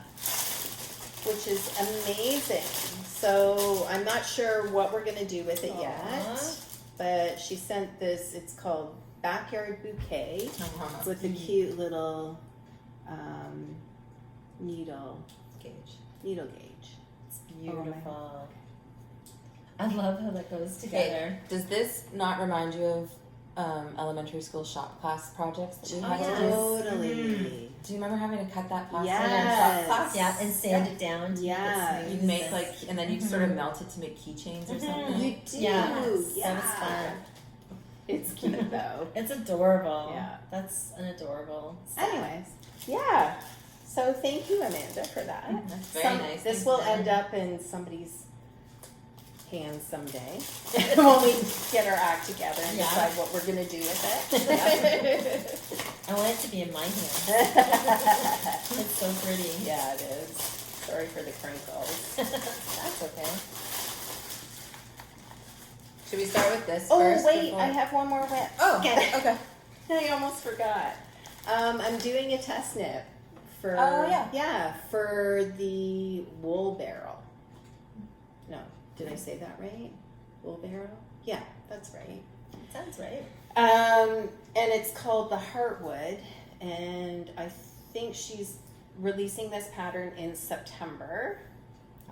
Which is amazing. So I'm not sure what we're going to do with it yet, but she sent this. It's called Backyard Bouquet with a cute little needle gauge. It's beautiful. I love how that goes together. Does this not remind you of elementary school shop class projects that we had to do? Totally. Do you remember having to cut that plastic in Yes. shop class? Yeah, and sand it down. To Yeah. make it You'd smooth. make like, and then you'd sort of melt it to make keychains or something. You do. Yes, Yeah. that was fun. It's cute though. It's adorable. Yeah. That's an adorable style. Anyways, yeah. So thank you, Amanda, for that. That's very nice. This Thanks, will Amanda. end up in somebody's hands someday when we get our act together and decide what we're going to do with it. I want it to be in my hand. It's so pretty. Yeah, it is. Sorry for the crinkles. That's okay. Should we start with this Oh, first? wait, before- I have one more whip. Oh, okay. I almost forgot. I'm doing a test knit for for the wool barrel. No, did I say that right? Wool barrel? Yeah, that's right. Sounds right. And it's called the Heartwood, and I think she's releasing this pattern in September.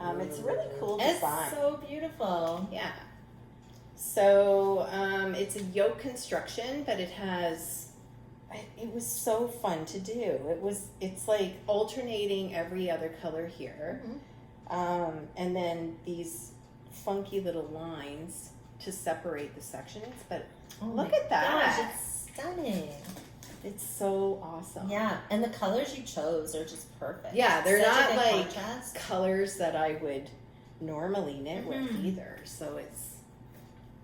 It's a really cool design. It's so beautiful. Yeah. So it's a yoke construction, but it was so fun to do. It's like alternating every other color here. Mm-hmm. And then these funky little lines to separate the sections. But look at that. Gosh, it's stunning. It's so awesome. Yeah, and the colors you chose are just perfect. Yeah, they're Such a not good like contrast. colors that I would normally knit with Mhm. either. So it's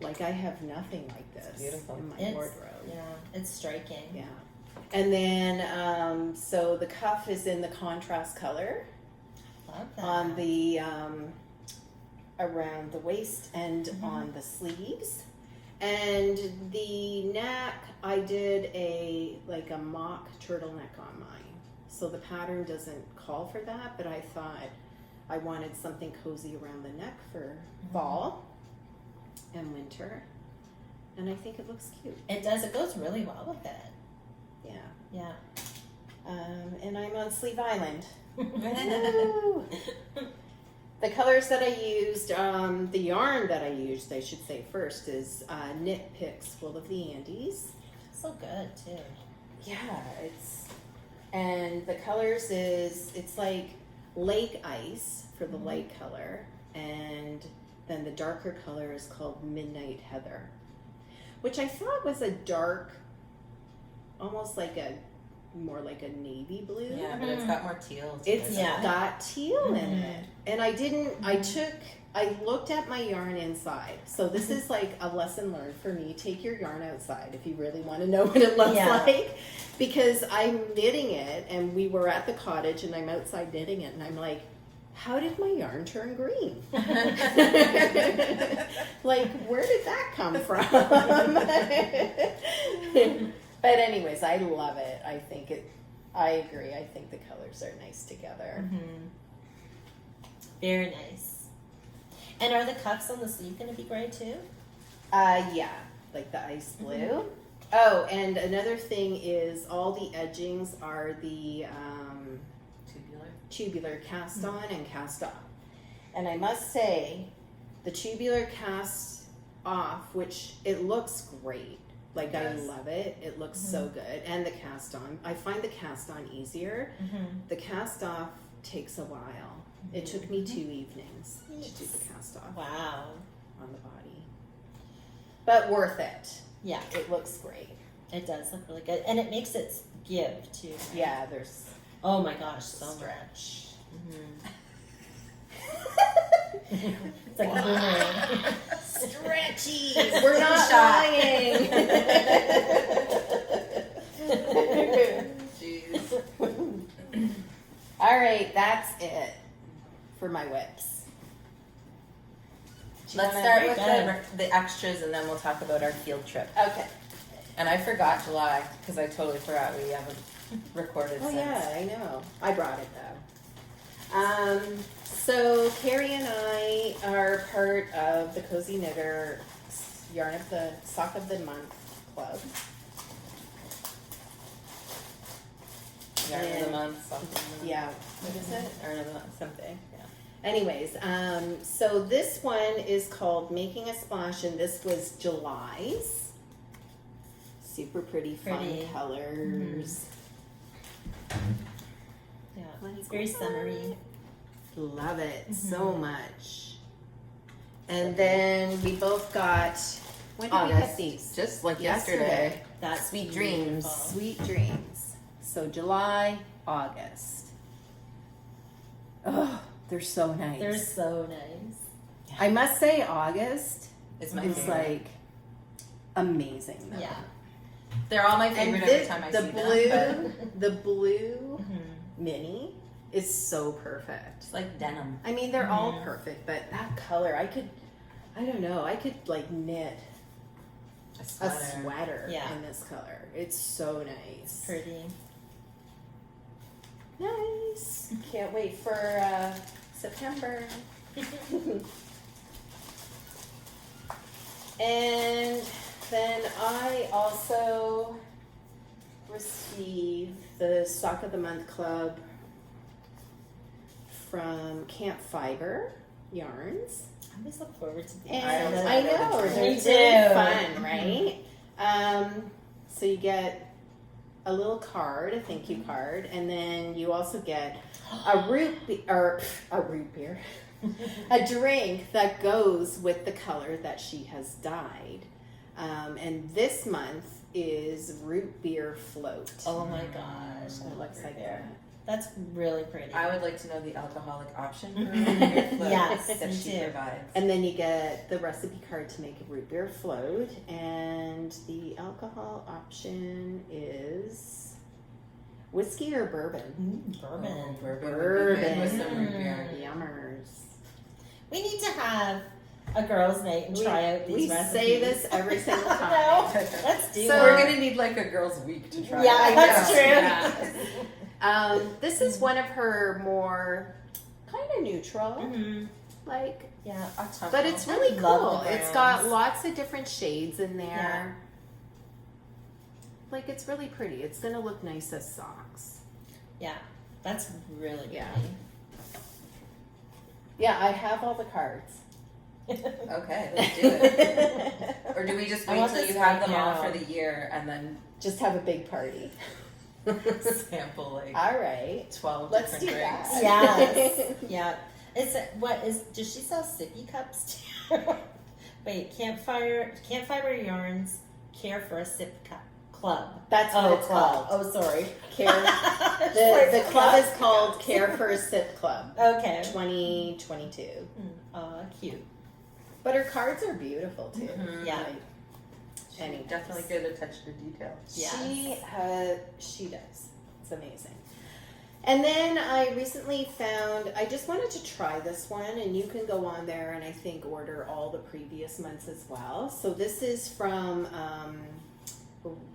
like I have nothing like this beautiful. in my It's- wardrobe. Yeah, it's striking. Yeah. And then, so the cuff is in the contrast color Love that. on the, around the waist and Mhm. on the sleeves. And the neck, I did a mock turtleneck on mine. So the pattern doesn't call for that, but I thought I wanted something cozy around the neck for fall and winter. And I think it looks cute. It does. It goes really well with it. Yeah. Yeah. And I'm on Sleeve Island. Woo! The colors that I used, the yarn that I used, I should say first, is Knit Picks Wool of the Andes. So good too. Yeah, and the colors it's like lake ice for the light color, and then the darker color is called Midnight Heather, which I thought was a dark, almost more like a navy blue. Yeah, but it's got more teal to It's it. Yeah. got teal in it. And I looked at my yarn inside. So this is like a lesson learned for me. Take your yarn outside if you really want to know what it looks Yeah. like. Because I'm knitting it, and we were at the cottage, and I'm outside knitting it, and I'm like, how did my yarn turn green? Like, where did that come from? But anyways, I love it. I agree. I think the colors are nice together. Mm-hmm. Very nice. And are the cuffs on the sleeve going to be gray too? Yeah, like the ice blue. Oh, and another thing is all the edgings are the tubular cast on and cast off. And I must say, the tubular cast off, which it looks great. Like, I love it. It looks so good. And the cast on. I find the cast on easier. The cast off takes a while. It took me 2 evenings to do the cast off Wow. on the body. But worth it. Yeah, It looks great. it does look really good. And it makes it give too. Right? Yeah, there's Oh my gosh, so stretch. It's like a boomerang. Stretchy. We're not lying. Jeez. All right, that's it for my whips. Do you Let's wanna- start with Good. the extras, and then we'll talk about our field trip. Okay. And I forgot July, because I totally forgot we haven't recorded Oh since. yeah, I know. I brought it though. So Carrie and I are part of the Cozy Knitter Yarn of the Sock of the Month Club. Yarn of the And- month, something. Yeah. What is it? Yarn of the month, something. Yeah. Anyways, so this one is called Making a Splash, and this was July's. Super pretty, fun Pretty. colors. Yeah, it's very summery. Love it so much. And then we both got, when did we get these? Just like Yesterday. yesterday. That's Sweet dreams. beautiful. Sweet Dreams. So July, August. Oh, they're so nice. They're so nice. Yeah. I must say August It's my is favorite. like amazing though. Yeah. They're all my And favorite every time I the see blue, them. But the blue Mhm. mini is so perfect. it's like denim. I mean, they're all Mhm. perfect, but that color, I don't know, I could like knit A a sweater. sweater Yeah. in this color. It's so nice. Pretty. Nice. Can't wait for September. And then I also received the Sock of the Month Club from Camp Fiber Yarns. I always look forward to these. And always I look forward know, to they're these. really Me fun, too. right? So you get a little card, a thank you card, and then you also get a root beer, a drink that goes with the color that she has dyed. And this month is root beer float. Oh my gosh. It looks like there. that. That's really pretty. I would like to know the alcoholic option for Mhm. root beer float Yes, that me she too. provides. And then you get the recipe card to make a root beer float, and the alcohol option is whiskey or bourbon. Bourbon. Oh, bourbon. would be good with some root Bourbon. beer. Yummers. We need to have a girls' night and try out these we recipes. say this every single time. No, let's do So it. We're gonna need like a girls' week to try. Yeah, it. that's Yeah. true. This is one of her more kind of neutral, Mhm. like, Yeah. but it's really I love cool. the It's got browns. lots of different shades in there. Yeah. Like, it's really pretty. It's gonna look nice as socks. Yeah. That's really pretty. Yeah. Yeah, I have all the cards. Okay, let's do it. Or do we just I wait want till this you have right them all now. for the year and then Just have a big party. sample like All right. 12 Let's different do drinks? that. Yes. Yeah. Does she sell sippy cups too? Wait, campfire yarns care for a sip cup club. That's what it's club. called. Oh, sorry. Care. The club is called Care for a Sip Club Okay. 2022. Oh, cute. But her cards are beautiful too. Mhm. Yeah. Like, She Anyways. definitely good attention to detail. Yes. She does. It's amazing. And then I recently found, I just wanted to try this one, and you can go on there and I think order all the previous months as well. So this is from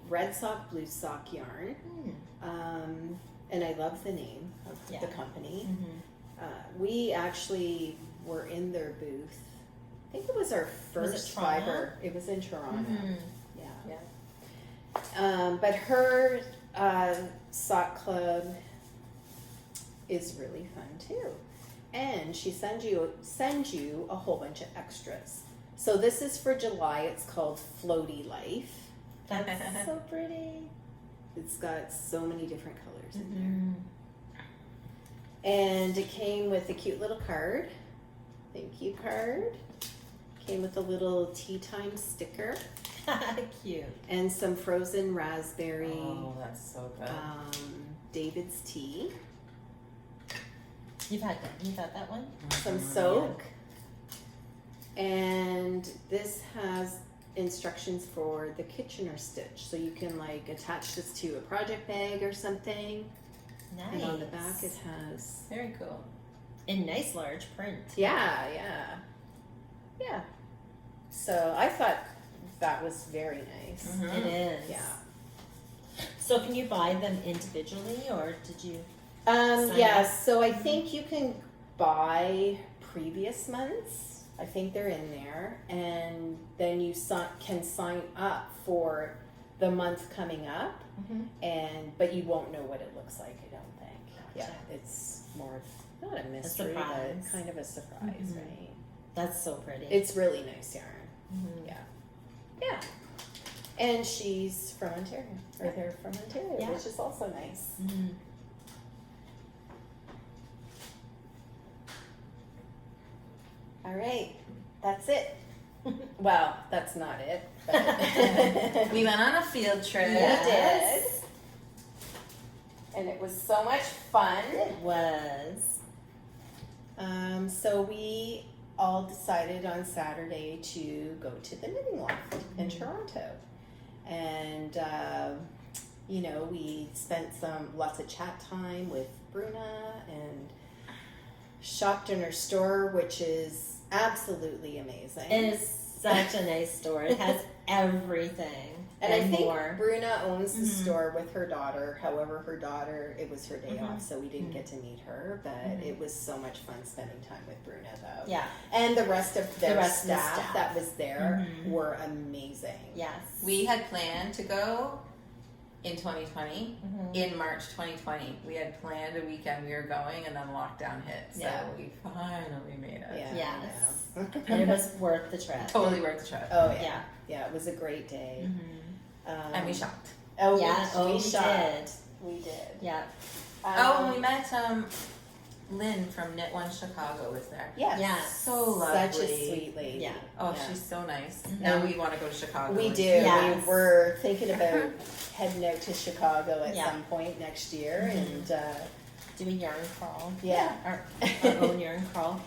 Red Sock Blue Sock Yarn. And I love the name of Yeah. the company. Mm-hmm. We actually were in their booth. I think it was our Was it first Toronto? fiber. It was in Toronto. Mm-hmm. Yeah. But her sock club is really fun too, and she sends you a whole bunch of extras. So this is for July. It's called Floaty Life. That's so pretty. It's got so many different colors in Mm-hmm. there, and it came with a cute little card. Thank you card. Came with a little tea time sticker Cute. and some frozen raspberry Oh, that's so good. David's tea. You've had that one? Some Mhm. soak, and this has instructions for the Kitchener stitch, so you can like attach this to a project bag or something. Nice. And on the back it has Very cool. in nice large print. yeah. So I thought that was very nice. Mhm. It is. Yeah. So can you buy them individually, or did you? Yes. So I think you can buy previous months. I think they're in there, and then you can sign up for the month coming up, but you won't know what it looks like. I don't think. Gotcha. Yeah, it's more of not a mystery, surprise. but kind of a surprise, Mhm. right? That's so pretty. It's really nice yarn. Mhm. Yeah. And she's from Ontario, or they're from Ontario, Yeah. which is also nice. Mhm. All right, that's it. Well, that's not it. But We went on a field trip. Yes. And it was so much fun. It was. So we all decided on Saturday to go to the Knitting Loft in Toronto. And, you know, we spent lots of chat time with Bruna and shopped in her store, which is absolutely amazing. It is such a nice store. It has everything. And I think more. Bruna owns the store with her daughter. However, her daughter, it was her day off, so we didn't get to meet her. But it was so much fun spending time with Bruna, though. Yeah. And the rest of their rest of the staff staff. that was there were amazing. Yes. We had planned to go in 2020, in March 2020. We had planned a weekend we were going, and then lockdown hit. So we finally made it. Yeah. Yes. And it was worth the trip. Totally worth the trip. Oh, yeah. Yeah. Yeah, it was a great day. And we shopped. Oh, Yeah. we We shopped. did. We did. Yeah. Oh, and we met Lynn from Knit One Chicago was there. Yes. Yeah. So lovely. Such a sweet lady. Yeah. Oh, Yeah. she's so nice. Now we want to go to Chicago. We and- do. Yes. We were thinking about heading out to Chicago at Yeah. some point next year, and Do a yarn crawl. yeah, Our own yarn crawl.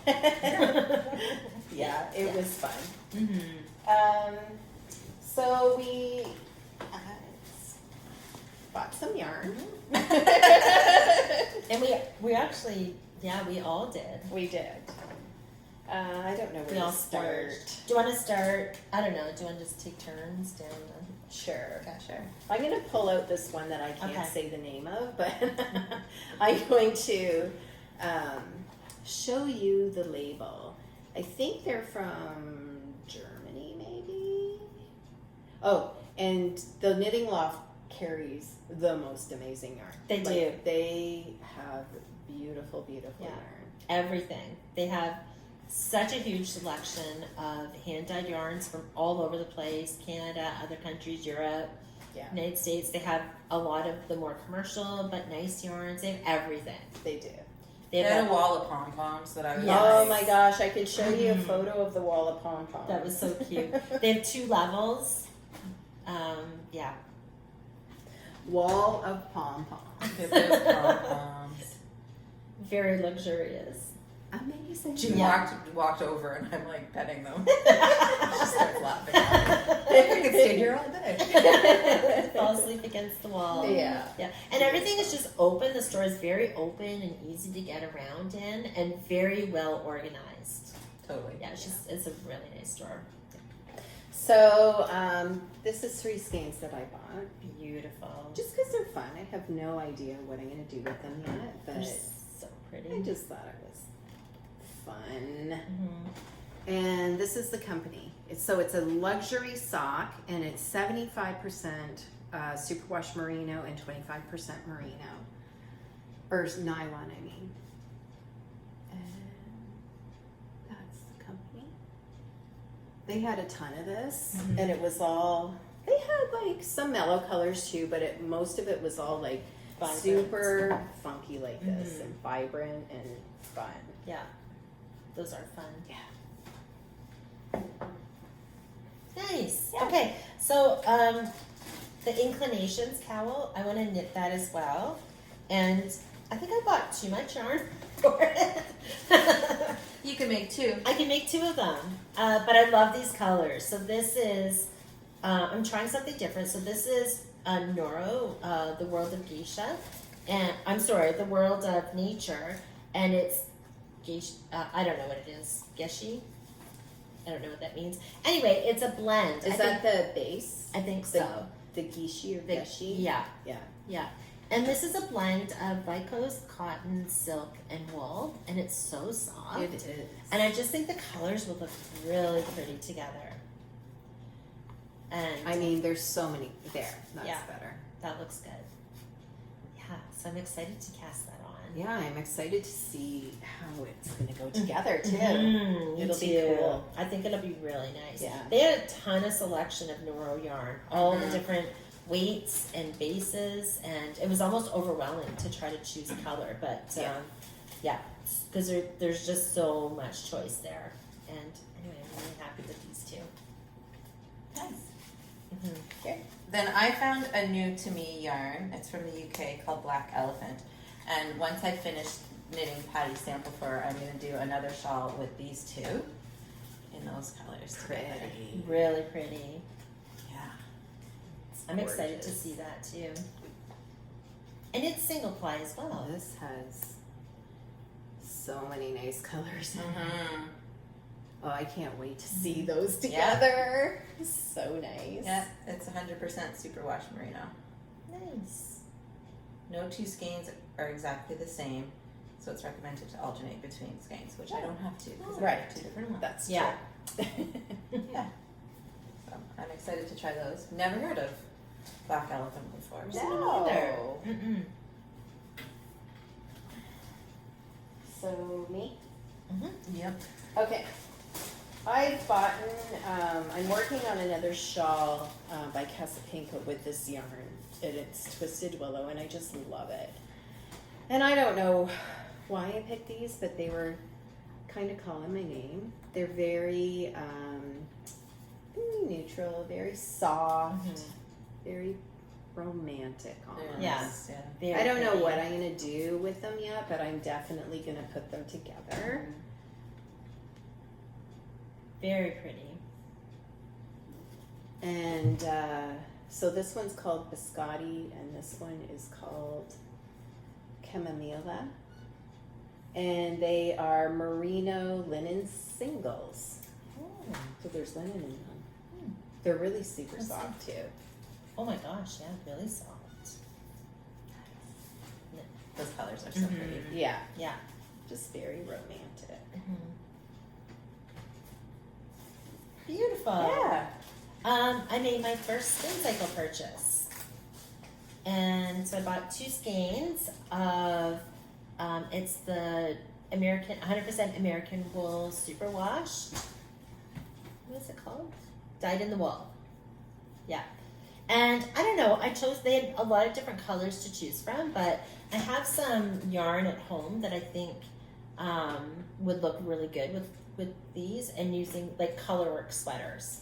yeah, it was fun. Mm-hmm. So we bought some yarn. And we actually, we all did. We did. I don't know where We all to start. Do you want to start? I don't know. Do you want to just take turns down Sure. Yeah, sure. I'm going to pull out this one that I can't Okay. say the name of, but I'm going to show you the label. I think they're from Germany, maybe? Oh, and the Knitting Loft carries the most amazing yarn. They do. They have beautiful, beautiful Yeah. yarn. everything? They have such a huge selection of hand-dyed yarns from all over the place, Canada, other countries, Europe, Yeah. United States. They have a lot of the more commercial but nice yarns. They have everything. They do. They They had have a wall of pom-poms that I was Yes. Oh my gosh, I could show you a photo of the wall of pom-poms. that was so cute. They have 2 levels. Yeah. Wall of pom-poms. Get those pom-poms. Very luxurious. Amazing. June Yeah. walked over and I'm like petting them. She starts laughing. I could stay here all day. Fall asleep against the wall. Yeah. Yeah. And everything is just open. The store is very open and easy to get around in and very well organized. Totally. Yeah, it's a really nice store. So, this is 3 skeins that I bought. Beautiful. Just because they're fun. I have no idea what I'm going to do with them yet, They're but so pretty. I just thought it was fun. Mhm. And this is the company. It's a luxury sock, and it's 75% superwash merino and 25% merino. Or nylon, I mean. And that's the company. They had a ton of this, and it was all, they had like some mellow colors too, but most of it was all like Vibrant. super funky like this, and vibrant and fun. Yeah. Those are fun. Yeah. Nice. Yeah. Okay. So the Inclinations cowl, I want to knit that as well. And I think I bought too much yarn for it. You can make 2. I can make 2 of them. But I love these colors. So this is, I'm trying something different. So this is Noro, the World of Geisha. And I'm sorry, the World of Nature. And it's Geisha, I don't know what it is. Geshi? I don't know what that means. Anyway, it's a blend. Is that the base? I think The, so. the Gishi or The- Geshi? Yeah, Yeah. yeah. And this is a blend of viscose, cotton, silk, and wool. And it's so soft. It is. And I just think the colors will look really pretty together. And I mean, there's so many there. That's Yeah. better. that looks good. Yeah, so I'm excited to cast that on. Yeah, I'm excited to see how it's going to go together too. Me It'll be too. cool. I think it'll be really nice. Yeah. They had a ton of selection of Noro yarn, all the Mhm. different weights and bases, and it was almost overwhelming to try to choose a color. But Yeah. because there's just so much choice there. And anyway, I'm really happy with these 2. Nice. Okay. Then I found a new to me yarn. It's from the UK called Black Elephant. And once I finish knitting Patty's sample for her, I'm going to do another shawl with these 2. those colors together. Pretty. Really pretty. Yeah. I'm excited to Gorgeous. see that too. And it's single ply as well. This has so many nice colors. Mm-hmm. Oh, I can't wait to see those Yeah. together. So nice. Yeah, it's 100% superwash merino. Nice. No two skeins are exactly the same, so it's recommended to alternate between skeins, which I don't have to because I Right. have two different ones. That's Yeah. true. Yeah. So I'm excited to try those. Never heard of Black Elephant before. So. No. Mm-mm. So me? Yep. Okay. I've bought, I'm working on another shawl by Casapinka with this yarn. And it's Twisted Willow, and I just love it. And I don't know why I picked these, but they were kind of calling my name. They're very neutral, very soft, very romantic almost. Yeah. Yeah. Very I don't know pretty. what I'm going to do with them yet, but I'm definitely going to put them together. Very pretty. And so this one's called Biscotti, and this one is called Chamomilla. And they are merino linen singles. Oh. So there's linen in them. They're really super That's soft too. Oh my gosh, yeah, really soft. Those colors are so Mhm. pretty. Yeah, Yeah. just very romantic. Beautiful. Yeah. I made my first spin cycle purchase. And so I bought 2 skeins of, it's the 100% American wool superwash. What is it called? Dyed in the wool. Yeah. And I don't know, they had a lot of different colors to choose from, but I have some yarn at home that I think would look really good with these, and using like colorwork sweaters.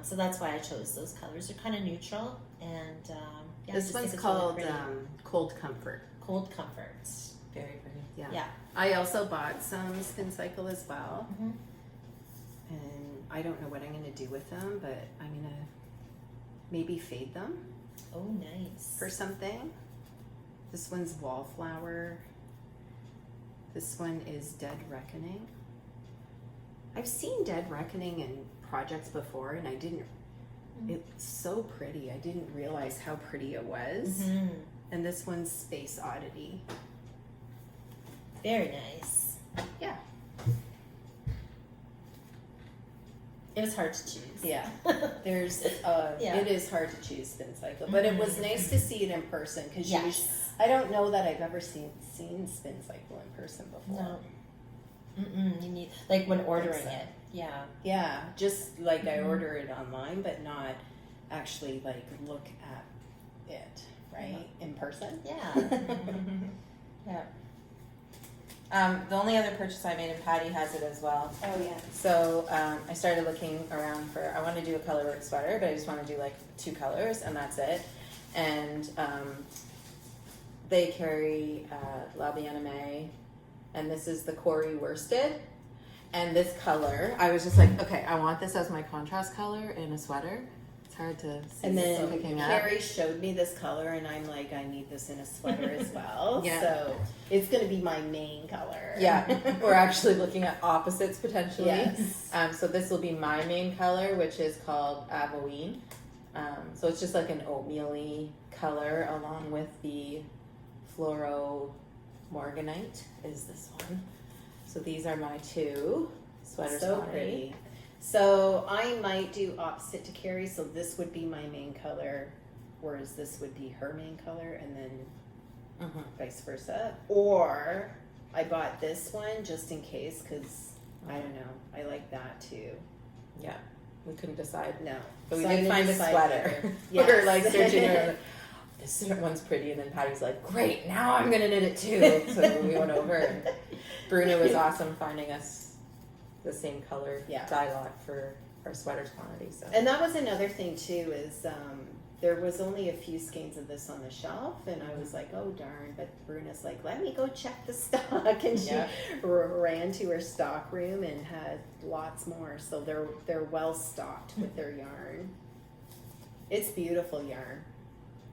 So that's why I chose those colors. They're kind of neutral, and yeah, I This just one's think it's really called pretty. Cold Comfort. Cold Comfort. Very pretty. Yeah. Yeah. I also bought some Spin Cycle as well. Mhm. And I don't know what I'm going to do with them, but I'm going to maybe fade them Oh, nice. for something. This one's Wallflower. This one is Dead Reckoning. I've seen Dead Reckoning in projects before, and I didn't. It's so pretty. I didn't realize how pretty it was. Mhm. And this one's Space Oddity. Very nice. Yeah. It was hard to choose. Yeah. There's, Yeah. it is hard to choose Spin Cycle, but it was nice to see it in person because Yes. I don't know that I've ever seen Spin Cycle in person before. No. You need, like when ordering so. it. Yeah. Yeah, just like I order it online, but not actually like look at it, right? In person. Yeah. Yeah. The only other purchase I made, and Patty has it as well. Oh yeah. So I started looking around for, I want to do a colorwork sweater, but I just want to do like 2 colors and that's it. And they carry La Bien-Aimée, and this is the Corey worsted. And this color, I was just like, okay, I want this as my contrast color in a sweater. It's hard to see. And then picking up. Carrie showed me this color, and I'm like, I need this in a sweater as well. Yeah. So it's gonna be my main color. Yeah, we're actually looking at opposites potentially. Yes. So this will be my main color, which is called Avoine. So it's just like an oatmeal-y color, along with the Fluoro Morganite is this one. So these are my 2 sweaters. So pretty. So I might do opposite to Carrie. So this would be my main color, whereas this would be her main color, and then vice versa. Or I bought this one just in case, because I don't know, I like that too. Yeah, we couldn't decide. No, But we So did I'm gonna find a decide sweater. later. We were like Yes. searching around. This one's pretty, and then Patty's like, great, now I'm gonna knit it too. So we went over, and Bruno was awesome finding us the same color Yeah. dye lot for our sweaters quantity. So And that was another thing too, is there was only a few skeins of this on the shelf, and I was like, oh darn, but Bruna's like, let me go check the stock, and she Yeah. ran to her stock room and had lots more, so they're well stocked with their yarn. It's beautiful yarn.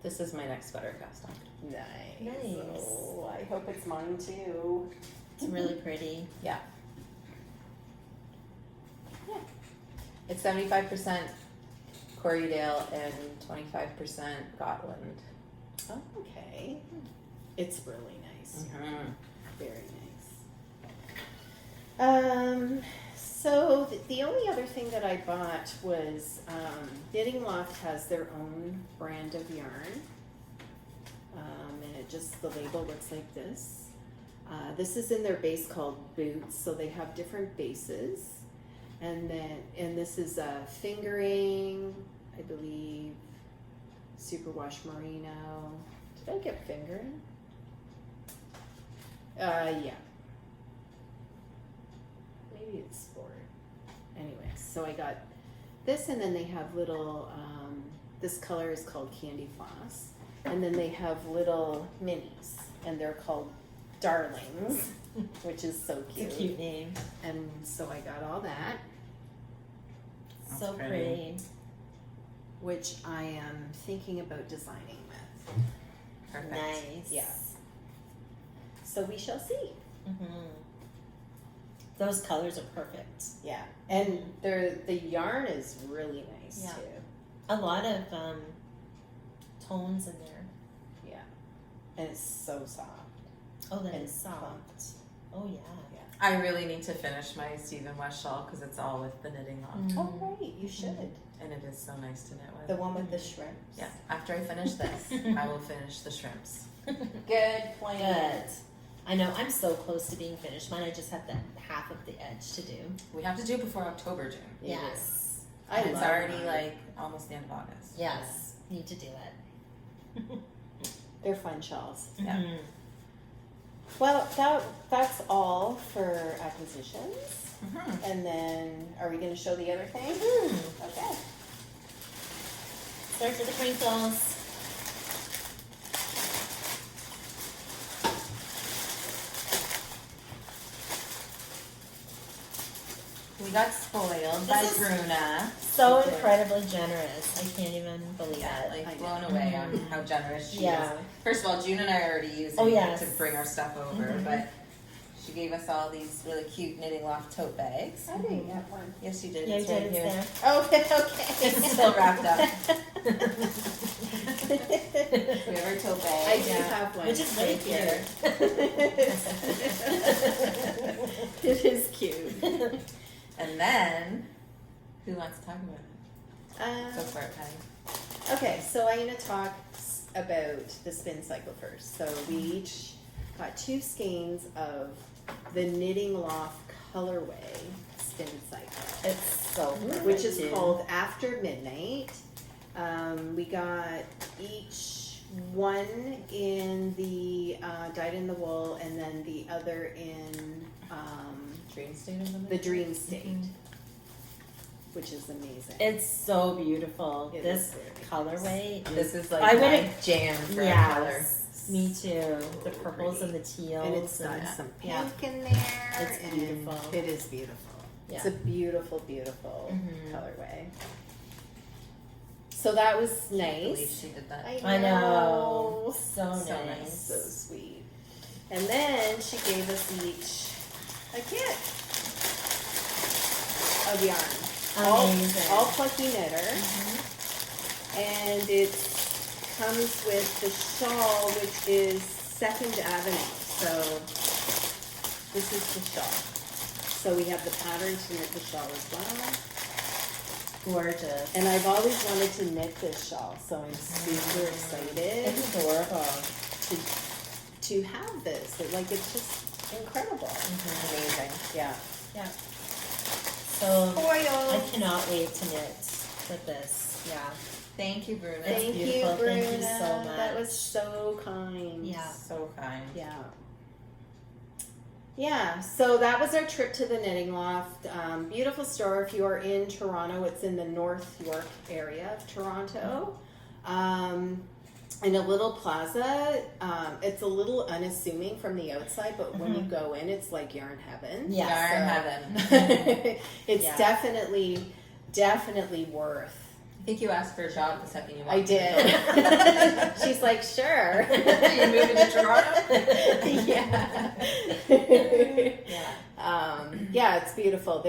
This is my next sweater cast on. Nice. Nice. Oh, I hope it's mine too. It's really pretty. It's 75% Corriedale and 25% Gotland. Oh, okay. It's really nice. Very nice. So the only other thing that I bought was Knitting Loft has their own brand of yarn, and it just the label looks like this. This is in their base called Boots, so they have different bases, and this is fingering, I believe, superwash merino. Did I get fingering? Yeah. Maybe it's sport. Anyway, so I got this, and then they have little, this color is called Candy Floss, and then they have little minis, and they're called Darlings, which is so cute. It's a cute name. And so I got all that, That's So pretty. pretty. which I am thinking about designing with. Perfect. Nice. Yeah. So we shall see. Those colors are perfect. Yeah, and the yarn is really nice Yeah. too. A lot of tones in there. Yeah, and it's so soft. Oh, that And is soft. Oh yeah. I really need to finish my Stephen West shawl because it's all with the knitting on. Oh right, you should. And it is so nice to knit with. The one with the shrimps. Yeah, after I finish this, I will finish the shrimps. Good plan. Good. I know. I'm so close to being finished. Mine, I just have the half of the edge to do. We have to do it before October, June. Yes. I And it's love already mine. like almost the end of August. Yes. Need to do it. They're fun shawls. Yeah. Mhm. Well, that's all for acquisitions. Mm-hmm. And then, are we going to show the other thing? Mhm. Okay. Start for the crinkles. We got spoiled by This is- Bruna. So Okay. incredibly generous. I can't even believe Yeah, it. like I know. blown away on how generous she Yeah. is. First of all, June and I are already using Oh, it yes. to bring our stuff over, Mhm. but she gave us all these really cute Knitting Loft tote bags. I didn't get one. Yes, you did. Yeah, you it's did. right It's here. there. Okay, okay. It's still wrapped up. We have our tote bag. I do Yeah. have one. Which is very right here. It is cute. And then, who wants to talk about it? Go for it, Patty. Okay, so I'm going to talk about the spin cycle first. So we each got 2 skeins of the Knitting Loft colorway spin cycle, It's so good. which is called After Midnight. We got each one in the dyed in the wool, and then the other in Dream State or something? the Dream State, which is amazing. It's so beautiful. It this is very colorway. This is like I my would've- jam for a color. Yes, me too. The purples and the teals. And it's got and- some yeah. pink in there. It's and beautiful. It is beautiful. It's Yeah. a beautiful, beautiful Mhm. colorway. So that was I believe nice. she did that. I know. So So nice. nice. So sweet. And then she gave us each a kit of yarn. Amazing. All plucky knitter. And it comes with the shawl, which is Second Avenue. So this is the shawl. So we have the pattern to knit the shawl as well. Gorgeous. And I've always wanted to knit this shawl, so I'm super excited It's adorable. to have this. It's just incredible. Amazing. Yeah. Yeah. So I Foil. cannot wait to knit with this. Yeah. Thank you, Bruna. It's Thank you, beautiful. Bruna. Thank you so That was much. so kind. Yeah. So kind. Yeah. Yeah, so that was our trip to the Knitting Loft. Beautiful store. If you are in Toronto, it's in the North York area of Toronto. In a little plaza. It's a little unassuming from the outside, but when you go in, it's like yarn heaven. Yeah. Yarn So- heaven. It's Yeah. definitely worth. I think you asked for a job the second you walked I in the did. She's like, sure. door. You moving to Toronto? Yeah. Yeah. Yeah, it's beautiful.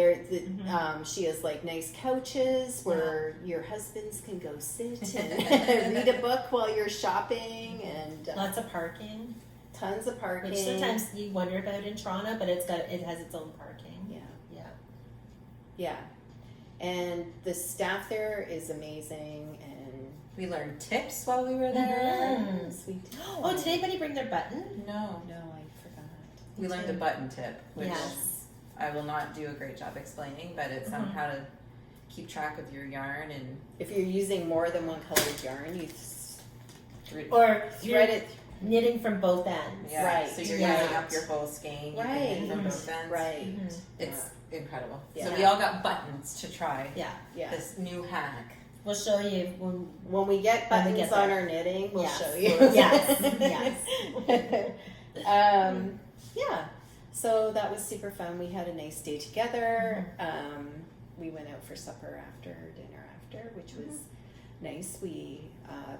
She has like nice couches where your husbands can go sit and read a book while you're shopping, and Lots of parking, tons of parking. which sometimes you wonder about in Toronto, but it has its own parking. Yeah. Yeah. Yeah. And the staff there is amazing, and We learned tips while we were there. Mhm. sweet. Oh, did anybody bring their button? No. No, I forgot. We learned a button tip, which Yes. I will not do a great job explaining, but it's on how to keep track of your yarn and If you're using more than one colored yarn, you Or thread it. knitting from both ends. yeah. Right. So you're Yeah. using up your whole skein. You can knit from both ends. Right. Mhm. It's incredible. Yeah. So we all got buttons to try Yeah. Yeah. this new hack. We'll show you when. When we get When we buttons get on there. our knitting, we'll Yes. show you. Yes. Yeah. So that was super fun. We had a nice day together. We went out for supper after dinner which was nice. We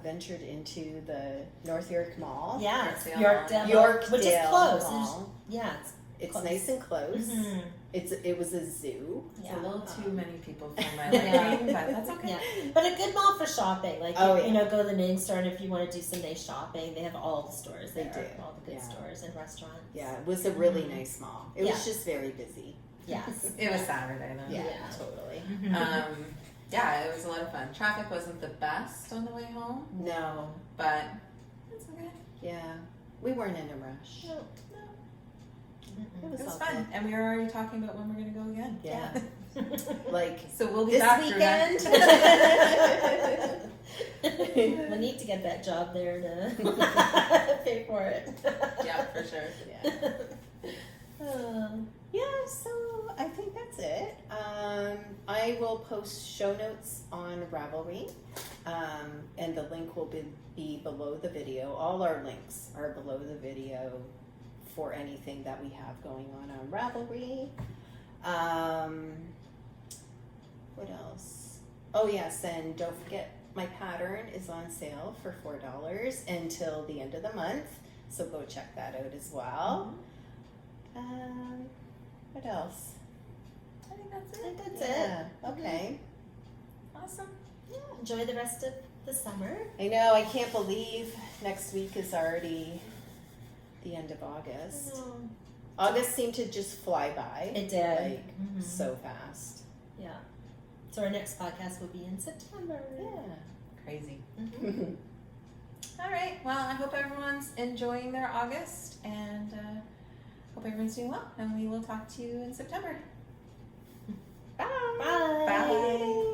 ventured into the North York Mall. Yeah. Yorkdale. Yorkdale, which is close. Mall. Yeah. It's close. nice and close. Mhm. It was a zoo. It's Yeah. a little too many people for my Yeah. liking, but that's okay. Yeah, but a good mall for shopping. Like, Oh, you yeah. know, go to the knitting store, and if you want to do some nice shopping, they have all the stores They there, do. all the good Yeah. stores and restaurants. Yeah, it was a really nice mall. It Yeah. was just very busy. Yes. It was Saturday though. Yeah, Yeah. totally. Yeah, it was a lot of fun. Traffic wasn't the best on the way home, No, but it's okay. yeah, we weren't in a rush. No. It It was all fun, and we were already talking about when we're gonna go again. good. Yeah, like So we'll be this back weekend. We need to get that job there to pay for it. Yeah, for sure. Yeah, so I think that's it. I will post show notes on Ravelry, and the link will be below the video. All our links are below the video for anything that we have going on Ravelry. What else? Oh yes, and don't forget my pattern is on sale for $4 until the end of the month, so go check that out as well. What else? I think that's I it. think that's it. Okay. Awesome. Yeah, enjoy the rest of the summer. I know, I can't believe next week is already the end of August. August seemed to just fly by. It did. Like, Mhm. so fast. Yeah. So our next podcast will be in September. Yeah. Crazy. Mhm. All right. Well, I hope everyone's enjoying their August, and hope everyone's doing well. And we will talk to you in September. Bye. Bye. Bye.